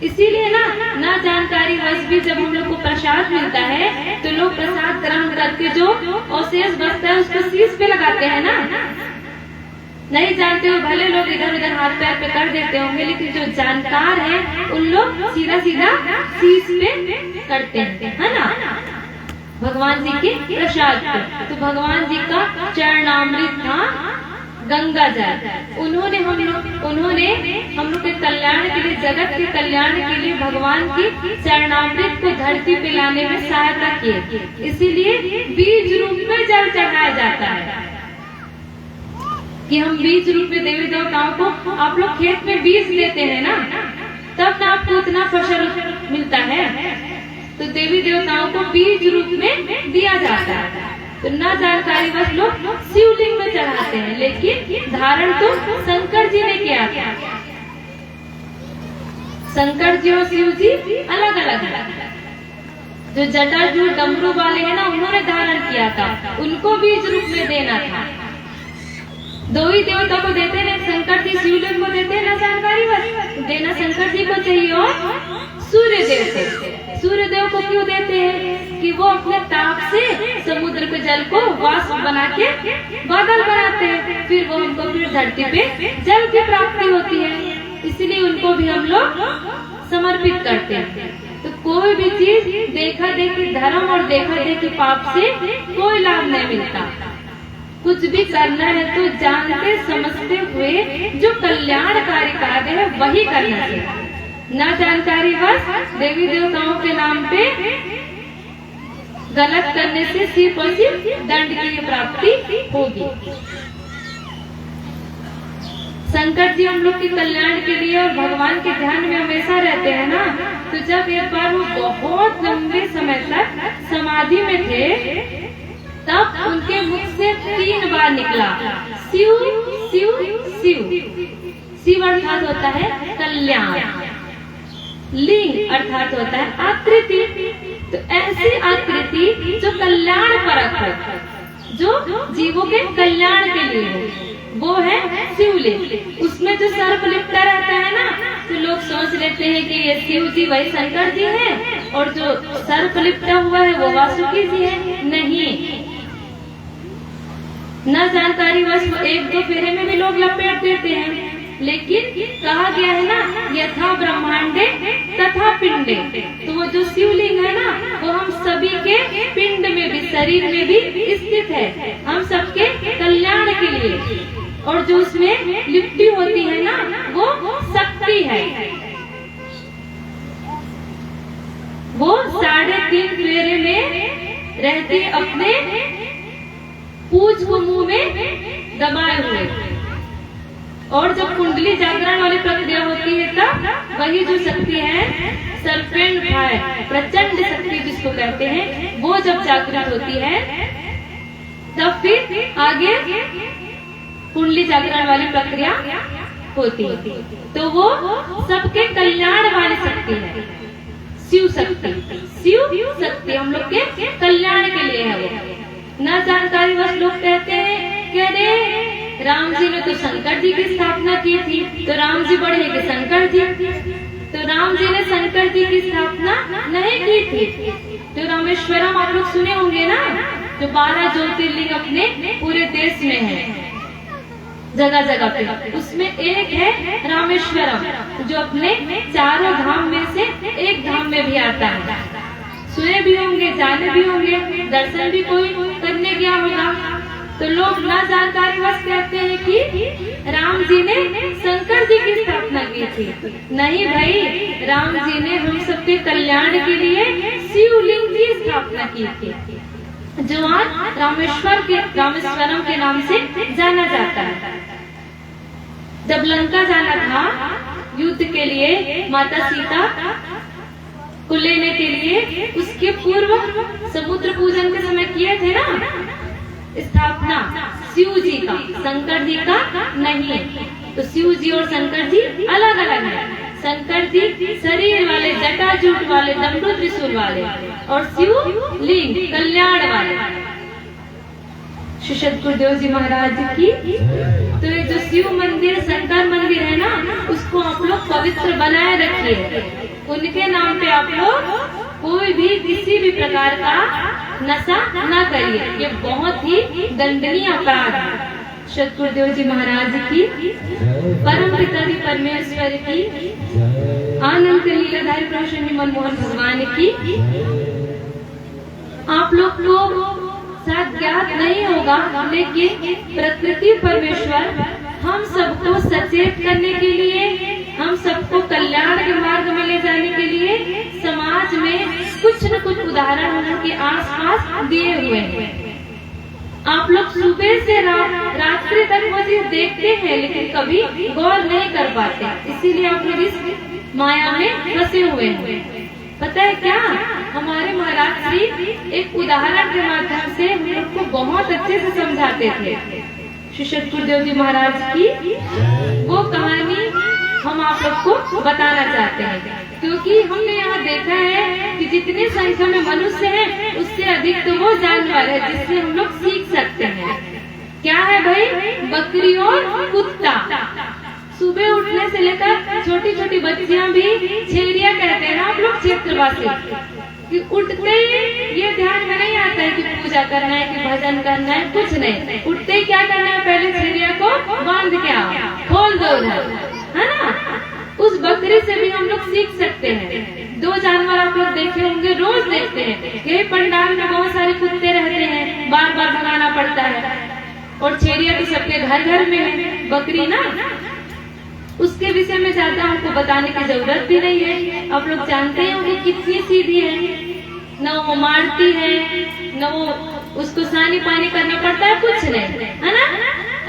इसीलिए ना जानकारी वश भी जब हम लोग को प्रसाद मिलता है तो लोग प्रसाद ग्रहण करके जो अवशेष बचता है उसको शीश पे लगाते हैं ना। नहीं जानते हो भले लोग इधर उधर हाथ पैर पे कर देते होंगे, लेकिन जो जानकार है उन लोग सीधा सीधा शीश पे करते हैं, है ना। भगवान जी के प्रसाद पे। तो भगवान जी का चरणामृत था गंगा जल। उन्होंने हम लोग के कल्याण के लिए, जगत के कल्याण के लिए भगवान की चरणामृत को धरती पे लाने में सहायता की। इसीलिए बीज रूप में जल चढ़ाया जाता है कि हम बीज रूप में देवी देवताओं को, आप लोग खेत में बीज देते हैं ना, तब ना आपको उतना फसल मिलता है। तो देवी देवताओं को बीज रूप में दिया जाता है। तो न जानकारी बस लोग शिवलिंग में चढ़ाते हैं, लेकिन धारण तो शंकर जी ने किया था। शंकर जी और शिव जी अलग अलग है। जो जटाजू डमरू वाले हैं ना, उन्होंने धारण किया था, उनको बीज रूप में देना था। दो ही देवता को देते हैं, शंकर जी शिवलिंग को देते हैं, न जानकारी बस देना शंकर जी को चाहिए और सूर्य देव को। सूर्य देव को क्यों देते हैं कि वो अपने ताप से समुद्र के जल को वाष्प बना के बादल बनाते हैं, फिर वो हमको फिर धरती पे जल की प्राप्ति होती है, इसलिए उनको भी हम लोग समर्पित करते हैं। तो कोई भी चीज देखा देखी धर्म और देखा देखी पाप से कोई लाभ नहीं मिलता। कुछ भी करना है तो जानते समझते हुए जो कल्याणकारी कार्य है वही करना चाहिए। न जानकारी बस देवी देवताओं के नाम पे गलत करने से सिर्फ और सिर्फ दंड की प्राप्ति होगी। शंकर जी हम लोग के कल्याण के लिए और भगवान के ध्यान में हमेशा रहते हैं ना। तो जब एक बार वो बहुत लंबे समय तक समाधि में थे, तब उनके मुख से 3 बार निकला शिव शिव शिव। शिव अर्थात होता है कल्याण, लिंग अर्थात होता है आकृति। तो ऐसी आकृति जो कल्याण परक हो, जो जीवों के कल्याण के लिए हो, वो है शिवलिंग। उसमें जो सर्प लिपटा रहता है ना, तो लोग सोच लेते हैं कि ये शिव जी वही शंकर जी हैं, और जो सर्प लिपटा हुआ है वो वासुकी जी है। नहीं, न जानकारी बस 1-2 फेरे में भी लोग लपेट देते हैं। लेकिन कहा गया है ना, यथा ब्रह्मांडे तथा पिंडे। तो वो जो शिवलिंग है ना, वो हम सभी के पिंड में भी, शरीर में भी स्थित है, हम सबके कल्याण के लिए। और जो उसमें लिपटी होती है ना, वो शक्ति है। वो 3.5 फेरे में रहती अपने पूंछ को मुंह में दबाए हुए। और जब कुंडली जागरण वाली प्रक्रिया होती है, तब वही जो शक्ति है सर्पेंट भाई, प्रचंड शक्ति जिसको कहते हैं, वो जब जागृत होती है, तब फिर आगे कुंडली जागरण वाली प्रक्रिया होती है। तो वो सबके कल्याण वाली शक्ति है, शिव शक्ति। शिव शक्ति हम लोग के कल्याण के लिए है वो। न जानकारी बस लोग कहते हैं कि अरे राम जी ने तो शंकर जी की स्थापना की थी, तो राम जी बड़े हैं कि शंकर जी। तो राम जी ने शंकर जी की स्थापना नहीं की थी। तो रामेश्वरम आप लोग सुने होंगे ना, जो 12 ज्योतिर्लिंग अपने पूरे देश में है, जगह जगह पे, उसमें एक है रामेश्वरम, जो अपने 4 धाम में से एक धाम में भी आता है। सुने भी होंगे, जाने भी होंगे, दर्शन भी कोई करने गया होगा। तो लोग ना जानकारी बस कहते हैं कि राम जी ने शंकर जी की स्थापना की थी। नहीं भाई, राम जी ने हम सबके कल्याण के लिए शिवलिंग की स्थापना की थी, जो आज रामेश्वरम के नाम से जाना जाता है। जब लंका जाना था युद्ध के लिए, माता सीता को लेने के लिए, उसके पूर्व समुद्र पूजन के समय किए थे ना स्थापना शिव जी का, शंकर जी का नहीं। तो शिव जी और शंकर जी अलग अलग है। शंकर जी शरीर वाले, जटाजूट वाले, डमरू त्रिशूल वाले, और शिव लिंग कल्याण वाले। श्री सद्गुरुदेव जी महाराज की। तो ये जो शिव मंदिर, शंकर मंदिर है ना, उसको आप लोग पवित्र बनाए रखिए। उनके नाम पे आप लोग कोई भी किसी भी प्रकार का नशा न करिए, ये बहुत ही दंडनीय अपराध है। सद्गुरुदेव जी महाराज की, परम पिता जी परमेश्वर की, आनंद लीलाधारी प्रभु श्री मनमोहन भगवान की। आप लोग को शायद ज्ञात नहीं होगा, लेकिन प्रकृति परमेश्वर हम सबको सचेत करने के लिए, हम सबको कल्याण के मार्ग में ले जाने के लिए समाज में कुछ न कुछ उदाहरण उनके आसपास दिए हुए हैं। आप लोग सुबह से रात्रि तक वो चीज देखते हैं, लेकिन कभी गौर नहीं कर पाते, इसीलिए आप लोग इस माया में फंसे हुए हैं। पता है क्या, हमारे महाराज श्री एक उदाहरण के माध्यम से हम लोग को बहुत अच्छे से समझाते थे। श्री सतगुरुदेव जी महाराज की वो कहानी हम आप लोग को बताना चाहते हैं, क्योंकि हमने यहाँ देखा है कि जितनी संख्या में मनुष्य हैं, उससे अधिक तो वो जानवर है जिससे हम लोग सीख सकते हैं। क्या है भाई? बकरी और कुत्ता। सुबह उठने से लेकर छोटी छोटी बच्चियां भी छेड़िया कहते हैं आप लोग क्षेत्रवासी, कि उठते ये ध्यान में नहीं आता है कि पूजा करना है कि भजन करना है, कुछ नहीं। उठते ही क्या करना है, पहले छेड़िया को बांध के आओ, खोल दो उधर, है ना। उस बकरी से भी हम लोग सीख सकते हैं। दो जानवर आप लोग देखे होंगे, रोज देखते हैं, यही पंडाल में बहुत सारे कुत्ते रहते हैं, बार बार भगाना पड़ता है, और छेड़िया तो सबके घर घर में है। बकरी ना, उसके विषय में ज्यादा हमको बताने की जरूरत भी नहीं है। आप लोग जानते हैं वो कितनी सीधी है, न वो मारती है, न वो उसको सानी पानी करना पड़ता है, कुछ नहीं, है ना।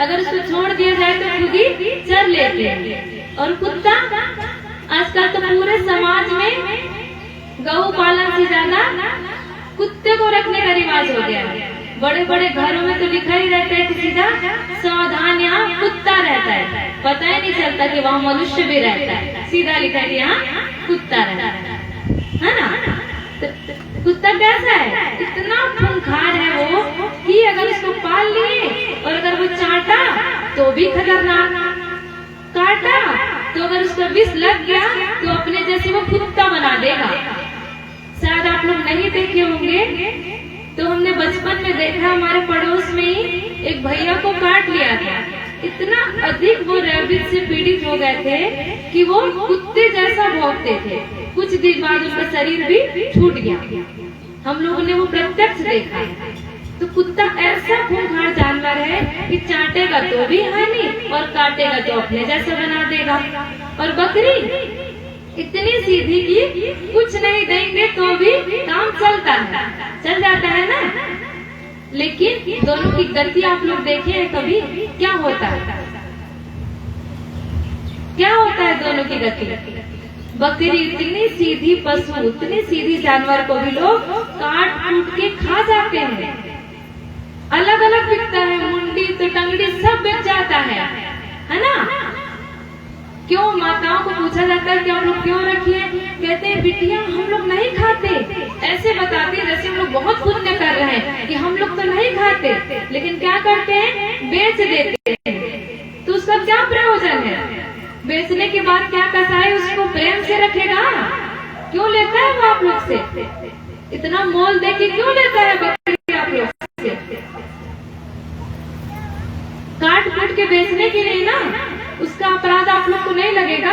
अगर उसको छोड़ दिया जाए तो खुद ही चर लेते हैं। और कुत्ता, आजकल तो पूरे समाज में गौ पालन से ज्यादा कुत्ते को रखने का रिवाज हो गया है। बड़े बड़े घरों में तो लिखा ही रहता है कि सीधा सावधान यहाँ कुत्ता रहता है, पता ही नहीं चलता कि वहाँ मनुष्य भी रहता है, सीधा लिखा है यहाँ कुत्ता रहता है ना। तो कुत्ता कैसा है? इतना खूंखार है वो कि अगर उसको पाल लिए और अगर वो चाटा तो भी खतरनाक, काटा तो अगर उसका विष लग गया तो अपने जैसे वो कुत्ता बना देगा। शायद आप लोग नहीं देखे होंगे, तो हमने बचपन में देखा, हमारे पड़ोस में ही एक भैया को काट लिया था। इतना अधिक वो रैबिट से पीड़ित हो गए थे कि वो कुत्ते जैसा भौंकते थे। कुछ दिन बाद उनका शरीर भी छूट गया। हम लोगों ने वो प्रत्यक्ष देखा। तो कुत्ता ऐसा खूंखार जानवर है कि चाटेगा तो भी हानि और काटेगा तो अपने जैसा बना देगा। और बकरी इतनी सीधी की कुछ नहीं देंगे तो भी काम चलता है, चल जाता है ना। लेकिन दोनों की गति आप लोग देखे हैं कभी? क्या होता है, क्या होता है दोनों की गति? बकरी इतनी सीधी पशु, इतनी सीधी जानवर को भी लोग काट कूट के खा जाते हैं। अलग अलग बिकता है, मुंडी तो टंगड़ी सब बिक जाता है ना। क्यों? माताओं को पूछा जाता है कि हम लोग क्यों रखिए? कहते हैं बिटिया हम लोग नहीं खाते। ऐसे बताते जैसे हम लोग बहुत पुण्य कर रहे हैं कि हम लोग तो नहीं खाते, लेकिन क्या करते हैं? बेच देते हैं। तो उसका क्या प्रयोजन है? बेचने के बाद क्या कसाई उसको प्रेम से रखेगा? क्यों लेता है वो आप लोग से? इतना मोल दे के क्यों लेता है बकरी आप लोग से? काट कूट के बेचने के लिए ना। उसका अपराध आप लोग को नहीं लगेगा,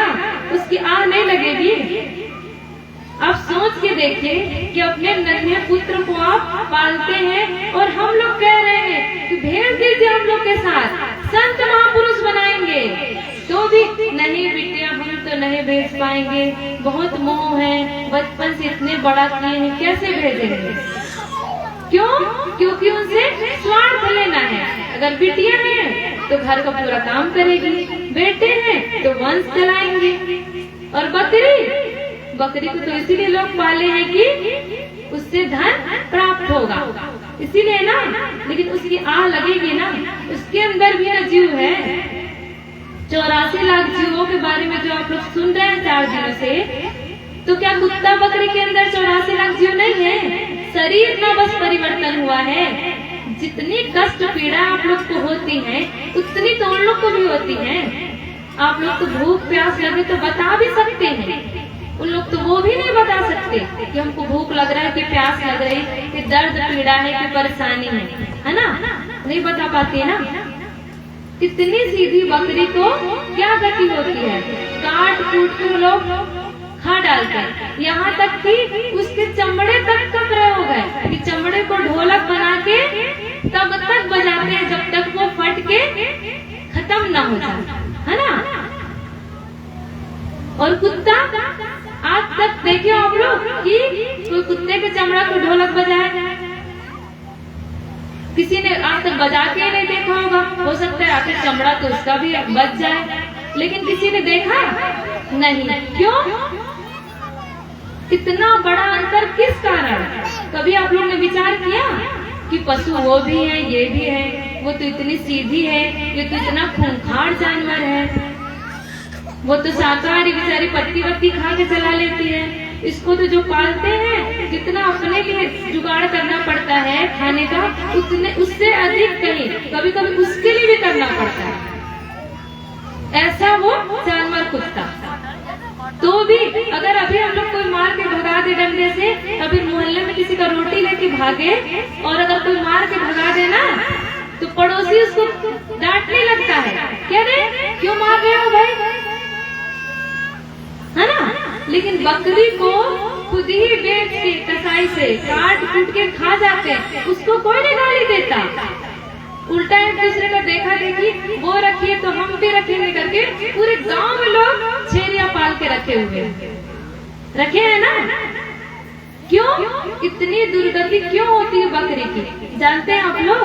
उसकी आह नहीं लगेगी। आप सोच के देखिए कि अपने नन्हे पुत्र को आप पालते हैं और हम लोग कह रहे हैं कि भेज दीजिए हम लोग के साथ, संत महापुरुष बनाएंगे, तो भी नहीं बिटिया हम तो नहीं भेज पाएंगे, बहुत मोह है, बचपन से इतने बड़ा किए हैं, कैसे भेजेंगे? क्यों? क्योंकि उनसे स्वार्थ लेना है। अगर बिटिया है तो घर का पूरा काम करेगी, बेटे हैं तो वंश चलाएंगे। और बकरी को तो इसीलिए लोग पाले हैं कि उससे धन प्राप्त होगा, इसीलिए ना। लेकिन उसकी आह लगेगी ना, उसके अंदर भी ना जीव है। 84 लाख जीवों के बारे में जो आप लोग सुन रहे हैं 4 दिनों से, तो क्या कुत्ता बकरी के अंदर 84 लाख जीव नहीं है? शरीर इतना बस परिवर्तन हुआ है। जितनी कष्ट पीड़ा आप लोग को होती है उतनी तो उन लोग को भी होती है। आप लोग तो भूख प्यास लगे तो बता भी सकते हैं, उन लोग तो वो भी नहीं बता सकते कि हमको भूख लग रहा है कि प्यास लग रही है कि दर्द पीड़ा है कि परेशानी है ना। नहीं बता पाती है ना। इतनी सीधी बकरी को क्या गति होती है? काट कूट के लोग खा डालते हैं, यहाँ तक कि उसके चमड़े तक का प्रयोग है कि चमड़े को ढोलक बना के तब तक बजाते हैं जब तक वो फट के खत्म ना हो जाए, है ना। और कुत्ता, आज तक देखे आप लोग कि कोई कुत्ते के चमड़ा को ढोलक बजाए? किसी ने आज तक बजा के नहीं देखा होगा। हो सकता है आखिर चमड़ा तो उसका भी बच जाए, लेकिन किसी ने देखा नहीं। क्यों? इतना बड़ा अंतर किस कारण? कभी आप लोग ने विचार किया कि पशु वो भी है, ये भी है, वो तो इतनी सीधी है, ये तो इतना खूंखार जानवर है, वो तो शाकाहारी बेचारी पत्ती वत्ती खा के चला लेती है, इसको तो जो पालते हैं जितना अपने लिए जुगाड़ करना पड़ता है खाने का, उतने उससे अधिक कहीं कभी कभी उसके लिए भी करना पड़ता है। ऐसा वो जानवर कुत्ता। तो भी अगर अभी हम लोग कोई मार के भगा दे डंडे से, अभी मोहल्ले में किसी का रोटी लेके भागे और अगर कोई मार के भगा दे ना, तो पड़ोसी उसको डांटने लगता है, क्या रे क्यों मार रहे हो भाई, है ना। लेकिन बकरी को खुद ही बेच के कसाई से काट कूट के खा जाते हैं, उसको कोई नहीं गाली देता। उल्टा एक दूसरे का देखा देखी, वो रखिए तो हम भी रखेंगे करके पूरे गांव में लोग छेरिया पाल के रखे हुए रखे हैं ना। क्यों इतनी दुर्गति क्यों होती है बकरी की, जानते हैं आप लोग?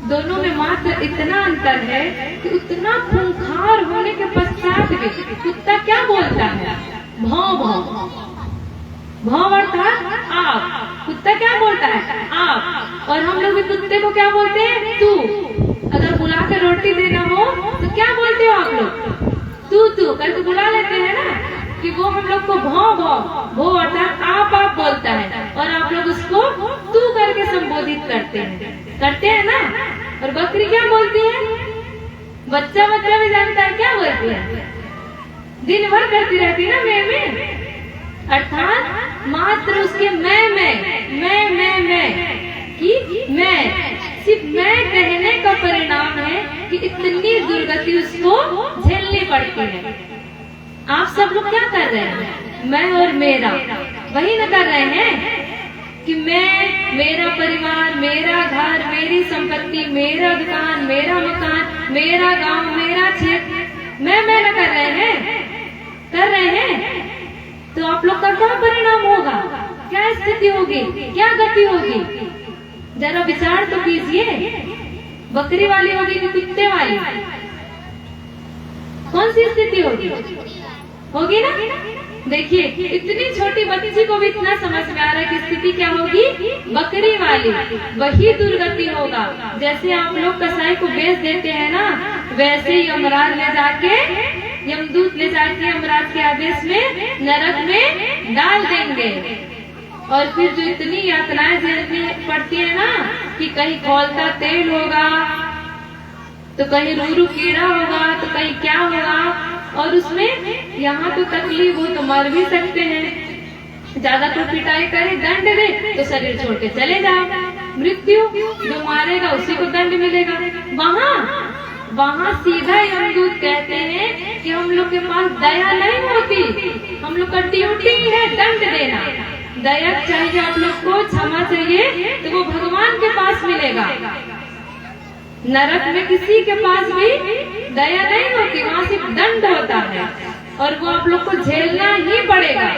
दोनों में मात्र इतना अंतर है कि उतना खूंखार होने के पश्चात भी कुत्ता क्या बोलता है? भौं भौं। भौं अर्थात आप। कुत्ता क्या बोलता है? आप। और हम लोग भी कुत्ते को क्या बोलते हैं? तू। अगर बुला के रोटी देना हो तो क्या बोलते हो आप लोग? तू तू करके बुला लेते हैं ना, कि वो हम लोग को भौं भौं, भो अर्थात आप बोलता है, और आप लोग उसको तू करके संबोधित करते हैं ना। और बकरी क्या बोलती है? बच्चा भी जानता है क्या बोलती है, दिन भर करती रहती है ना मैं, अर्थात मात्र उसके मैं कि मैं, सिर्फ मैं कहने का परिणाम है कि इतनी दुर्गति उसको झेलनी पड़ती है। आप सब लोग क्या कर रहे हैं? मैं और मेरा, वही न कर रहे हैं कि मैं, मेरा परिवार, मेरा घर, मेरी संपत्ति, मेरा दुकान, मेरा मकान, मेरा गांव, मेरा क्षेत्र, मैं न कर रहे हैं। तो आप लोग का क्या परिणाम होगा? क्या स्थिति होगी? क्या गति होगी? जरा विचार तो कीजिए। बकरी वाली होगी कि कुत्ते वाली? कौन सी स्थिति होगी ना। देखिए इतनी छोटी बच्ची को भी इतना समझ में आ रहा है कि स्थिति क्या होगी? बकरी वाली। वही दुर्गति होगा। जैसे आप लोग कसाई को बेच देते हैं ना, वैसे ही यमराज ले जाके, यमदूत ले जाके यमराज के आदेश में नरक में डाल देंगे। और फिर जो इतनी यातनाएं झेलनी पड़ती है ना, कि कहीं खौलता तेल होगा, तो कहीं रूरू कीड़ा होगा, तो कहीं क्या होगा। और उसमें यहाँ तो तकलीफ हो तो मर भी सकते हैं, ज्यादा तो पिटाई करे, दंड दे तो शरीर छोड़ के चले जाओ, मृत्यु। जो मारेगा उसी को दंड मिलेगा। वहाँ सीधा यमदूत कहते हैं कि हम लोग के पास दया नहीं होती, हम लोग का ड्यूटी है दंड देना। दया चाहिए आप लोग को, क्षमा चाहिए, तो वो भगवान के पास मिलेगा। नरक में किसी के पास भी दया नहीं होती, वहाँ सिर्फ दंड होता है, और वो आप लोग को झेलना ही पड़ेगा।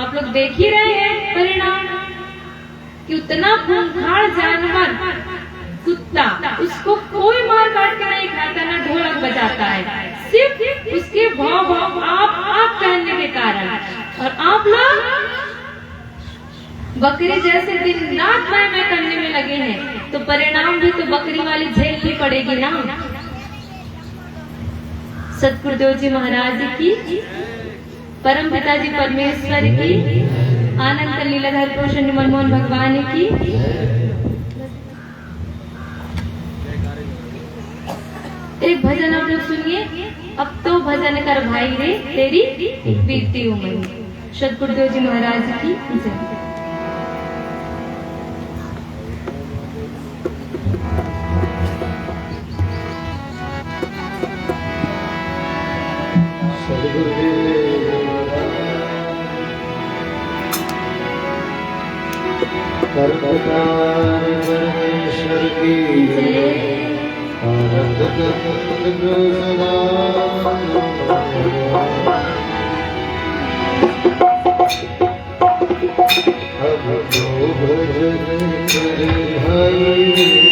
आप लोग देख ही रहे हैं परिणाम, कि उतना खूंखार जानवर कुत्ता, उसको कोई मार काट के नहीं खाता, ना ढोलक बजाता है, सिर्फ उसके भाव आप कहने के कारण। और आप लोग बकरी जैसे दिन रात मैं करने में लगे हैं, तो परिणाम भी तो बकरी वाली झेलनी पड़ेगी ना। सतगुरुदेव जी महाराज की, परम पिताजी परमेश्वर की, आनंद लीलाधर कृष्ण मनमोहन भगवान की। एक भजन आप लोग सुनिए। अब तो भजन कर भाई रे तेरी बीती उम्र। सतगुरुदेव जी महाराज की जय। सतगुरुदेव सर्वकार परमेश्वर की आनंद सदा। अब जो भजन करे हरि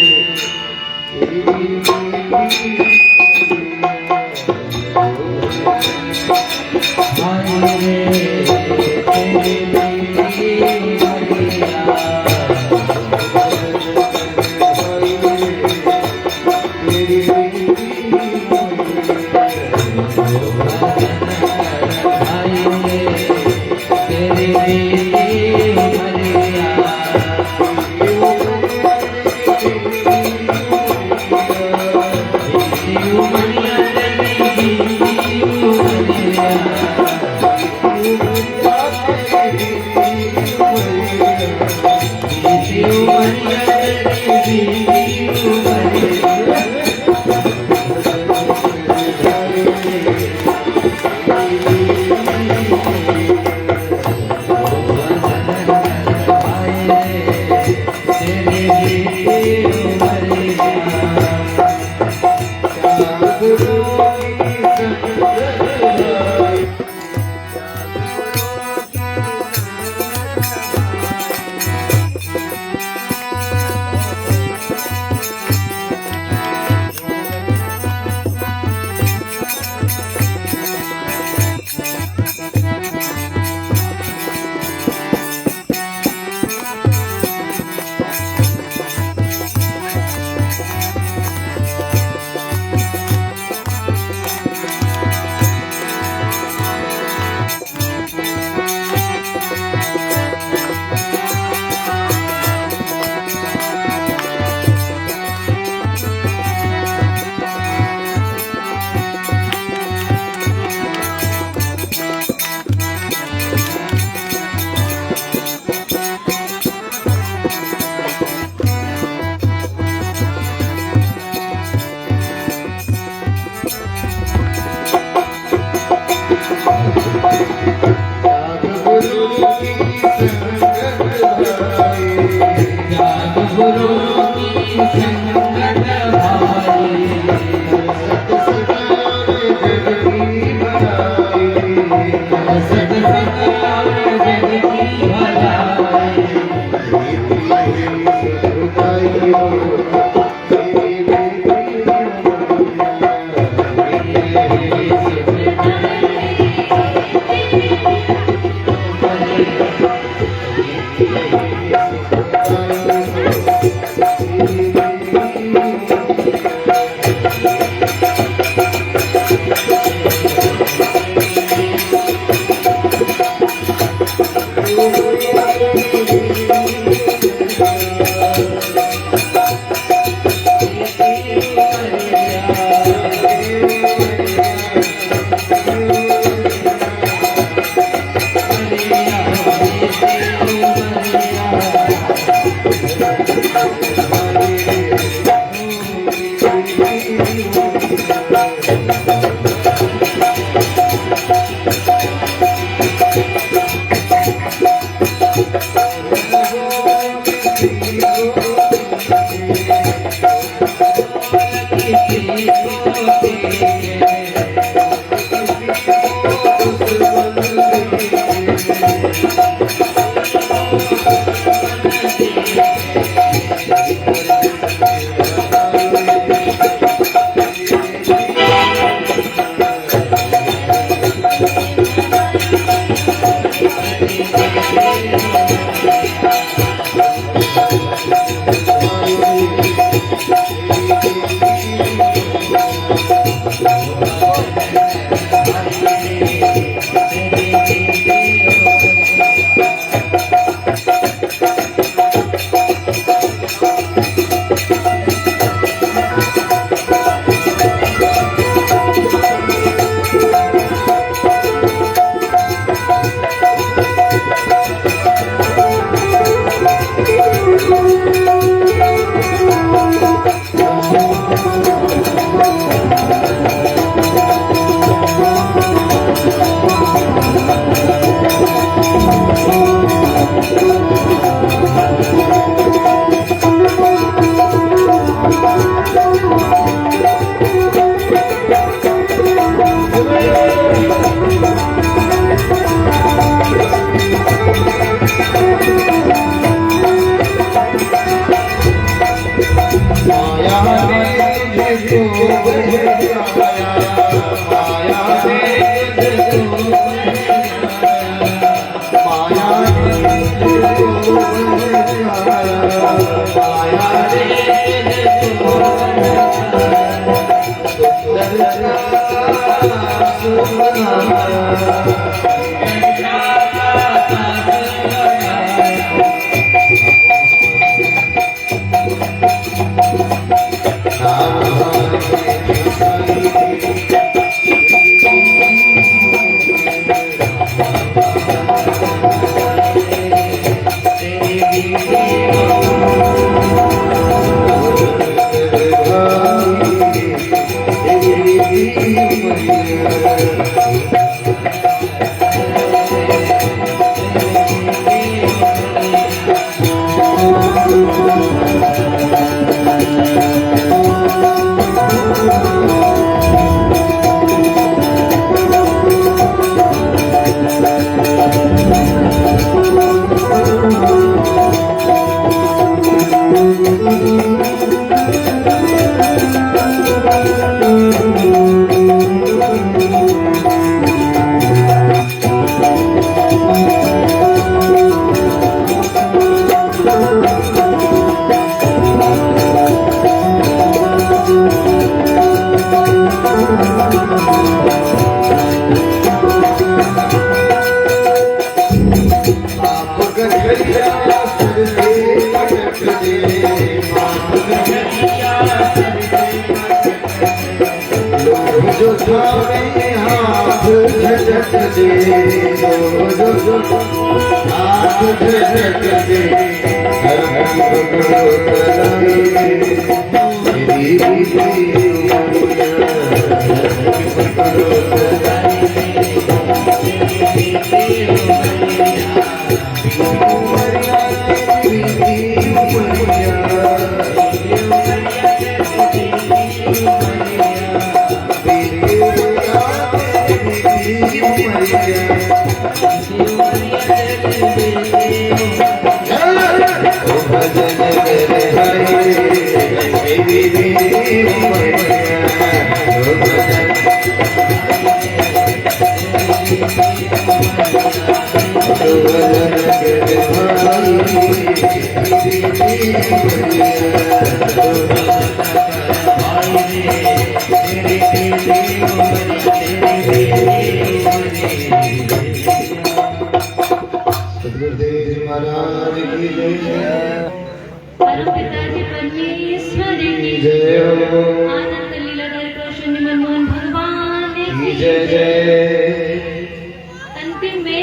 अंतिम में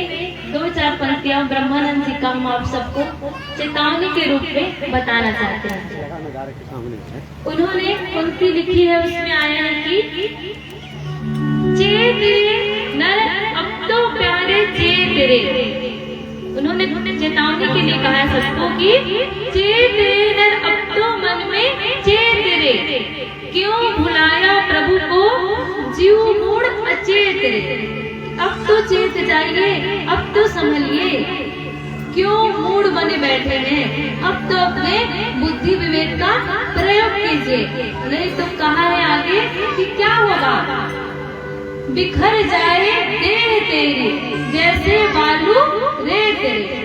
2-4 पंक्तियां ब्रह्मानंद जी का हम आप सबको चेतावनी के रूप में बताना चाहते हैं। उन्होंने पंक्ति लिखी है, उसमें आया है कि चेत नर अब तो प्यारे चेत रे। उन्होंने चेतावनी के लिए कहा है सबको कि चेत नर अब तो मन में चेत रे, क्यों भुलाया प्रभु को जीव मूड अचेत रे। अब तो चेत जाइए, अब तो संभलिए, क्यों मूड बने बैठे हैं। अब तो अपने बुद्धि विवेक का प्रयोग कीजिए, नहीं तो कहा है आगे कि क्या होगा। बिखर जाए देह तेरी जैसे बालू रेत रे,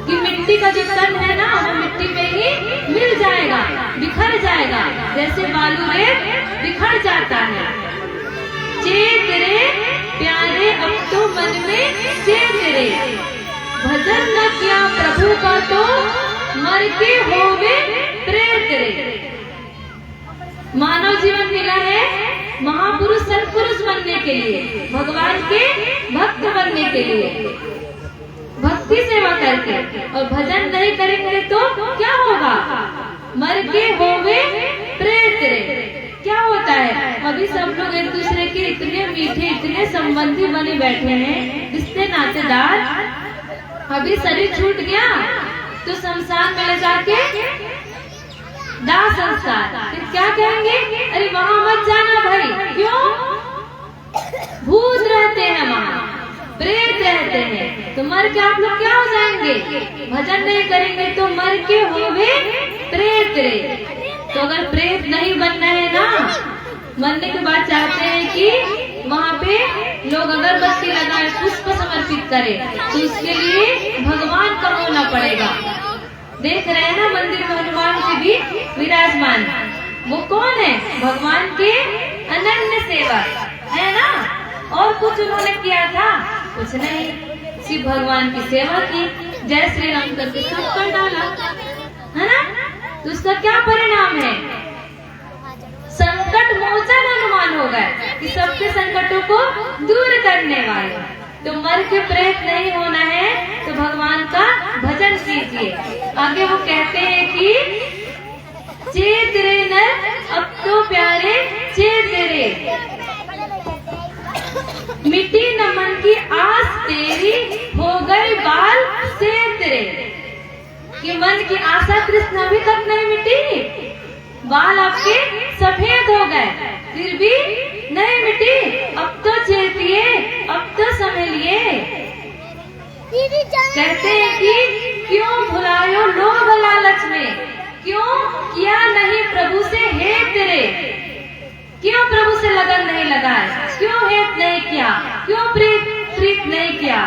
कि मिट्टी का जो तन है ना वो मिट्टी में ही मिल जाएगा, बिखर जाएगा, जैसे बालू रेत बिखर जाता है। चेत रे प्यारे अब तो मन में चेत रे, भजन न किया प्रभु का तो मर के होवे प्रेत रे। मानव जीवन मिला है महापुरुष सत्पुरुष बनने के लिए, भगवान के भक्त बनने के लिए, भक्ति सेवा करके, और भजन नहीं करेंगे तो क्या होगा, मर के होवे प्रेत रे। क्या होता है, अभी सब लोग एक दूसरे के इतने मीठे, इतने संबंधी बने बैठे हैं, रिश्ते नातेदार, अभी शरीर छूट गया तो शमशान में ले जाके दाह संस्कार, फिर क्या कहेंगे, अरे वहां मत जाना भाई, क्यों, भूत रहते हैं वहां, प्रेत रहते हैं, तो मर के आप लोग क्या हो जाएंगे, भजन नहीं करेंगे तो मर के होवे प्रेत रे। तो अगर प्रेत नहीं बनना है ना मरने के बाद चाहते हैं कि वहाँ पे लोग अगरबत्ती लगाए, पुष्प समर्पित करें, तो इसके लिए भगवान का होना पड़ेगा। देख रहे हैं ना मंदिर में हनुमान जी भी विराजमान। वो कौन है? भगवान के अनन्य सेवक है ना। और कुछ उन्होंने किया था? कुछ नहीं, शिव भगवान की सेवा की, जय श्री राम करके सब कर डाला, है ना। तो उसका क्या परिणाम है? संकट मोचन हनुमान हो गए, कि सबके संकटों को दूर करने वाले। तो मर के प्रेत नहीं होना है, तो भगवान का भजन कीजिए। आगे वो कहते हैं कि चेत रे नर अब तो प्यारे चेत रे, मिट्टी न मन की आस तेरी, हो गई बाल से तेरे। कि मन की आशा तृष्णा अभी तक नहीं मिटी, बाल आपके सफेद हो गए, फिर भी नहीं मिटी। अब तो चेतिए, अब तो संभलिए। कहते हैं कि क्यों भुलायो लोभ लालच में, क्यों किया नहीं प्रभु से हेत रे। क्यों प्रभु से लगन नहीं लगाए, क्यों हेत नहीं किया, क्यों प्रीत नहीं किया।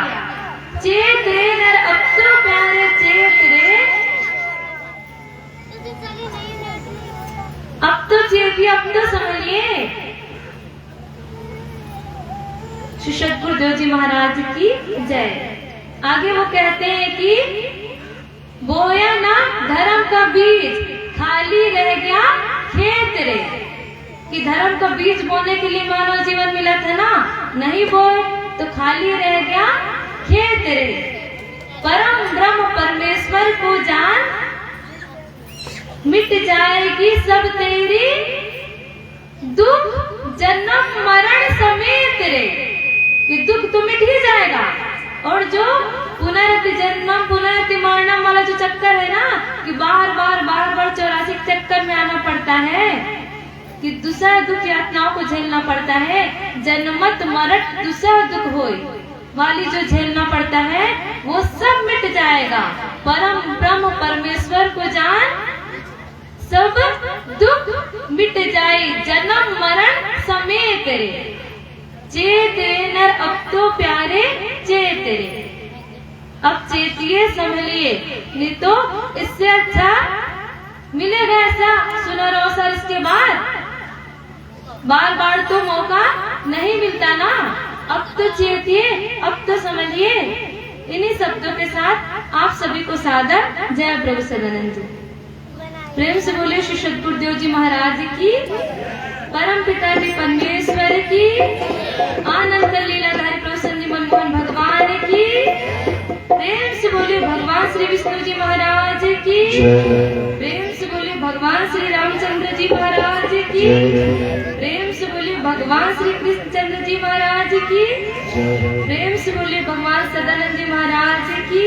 चेत रे नर अब तो प्यारे चेत रे, अब तो चेतिए, अब तो समझिए। श्री सद्गुरुदेव जी महाराज की जय। आगे वो कहते हैं कि बोया ना धर्म का बीज, खाली रह गया खेत रे। कि धर्म का बीज बोने के लिए मानव जीवन मिला था ना, नहीं बोए तो खाली रह गया खेत रे। परम ब्रह्म परमेश्वर को जान, मिट जाएगी सब तेरी दुख जन्म मरण समेत रे। कि दुख तो मिट ही जाएगा, और जो पुनरति जन्मम पुनरति मरणम वाला जो चक्कर है ना, कि बार बार 84 चक्कर में आना पड़ता है, कि दूसरा दुख यातनाओं को झेलना पड़ता है। जन्मत मरत दूसरा दुख होए वाली जो झेलना पड़ता है, वो सब मिट जाएगा। परम ब्रह्म परमेश्वर को जान, सब दुख मिट जाए जन्म मरण समेत रे। चेत रे नर अब तो प्यारे चेत रे। अब चेतिए, संभलिए, नहीं तो इससे अच्छा मिलेगा ऐसा सुनहरा अवसर इसके बाद। बार तो मौका नहीं मिलता ना। अब तो चेतिए, अब तो समझिए। इन्हीं शब्दों के साथ आप सभी को सादर जय प्रभु सदानंद जी। प्रेम से बोले श्री सद्गुरुदेव जी महाराज की, परम पिता जी परमेश्वर की, आनंद लीलाधारी प्रसन्न जी मनमोहन भगवान की। प्रेम से बोले भगवान श्री विष्णु जी महाराज की। प्रेम से बोले भगवान श्री रामचंद्र जी महाराज की। प्रेम से बोले भगवान श्री कृष्णचंद्र जी महाराज की। प्रेम से बोले भगवान सदानंद जी महाराज की।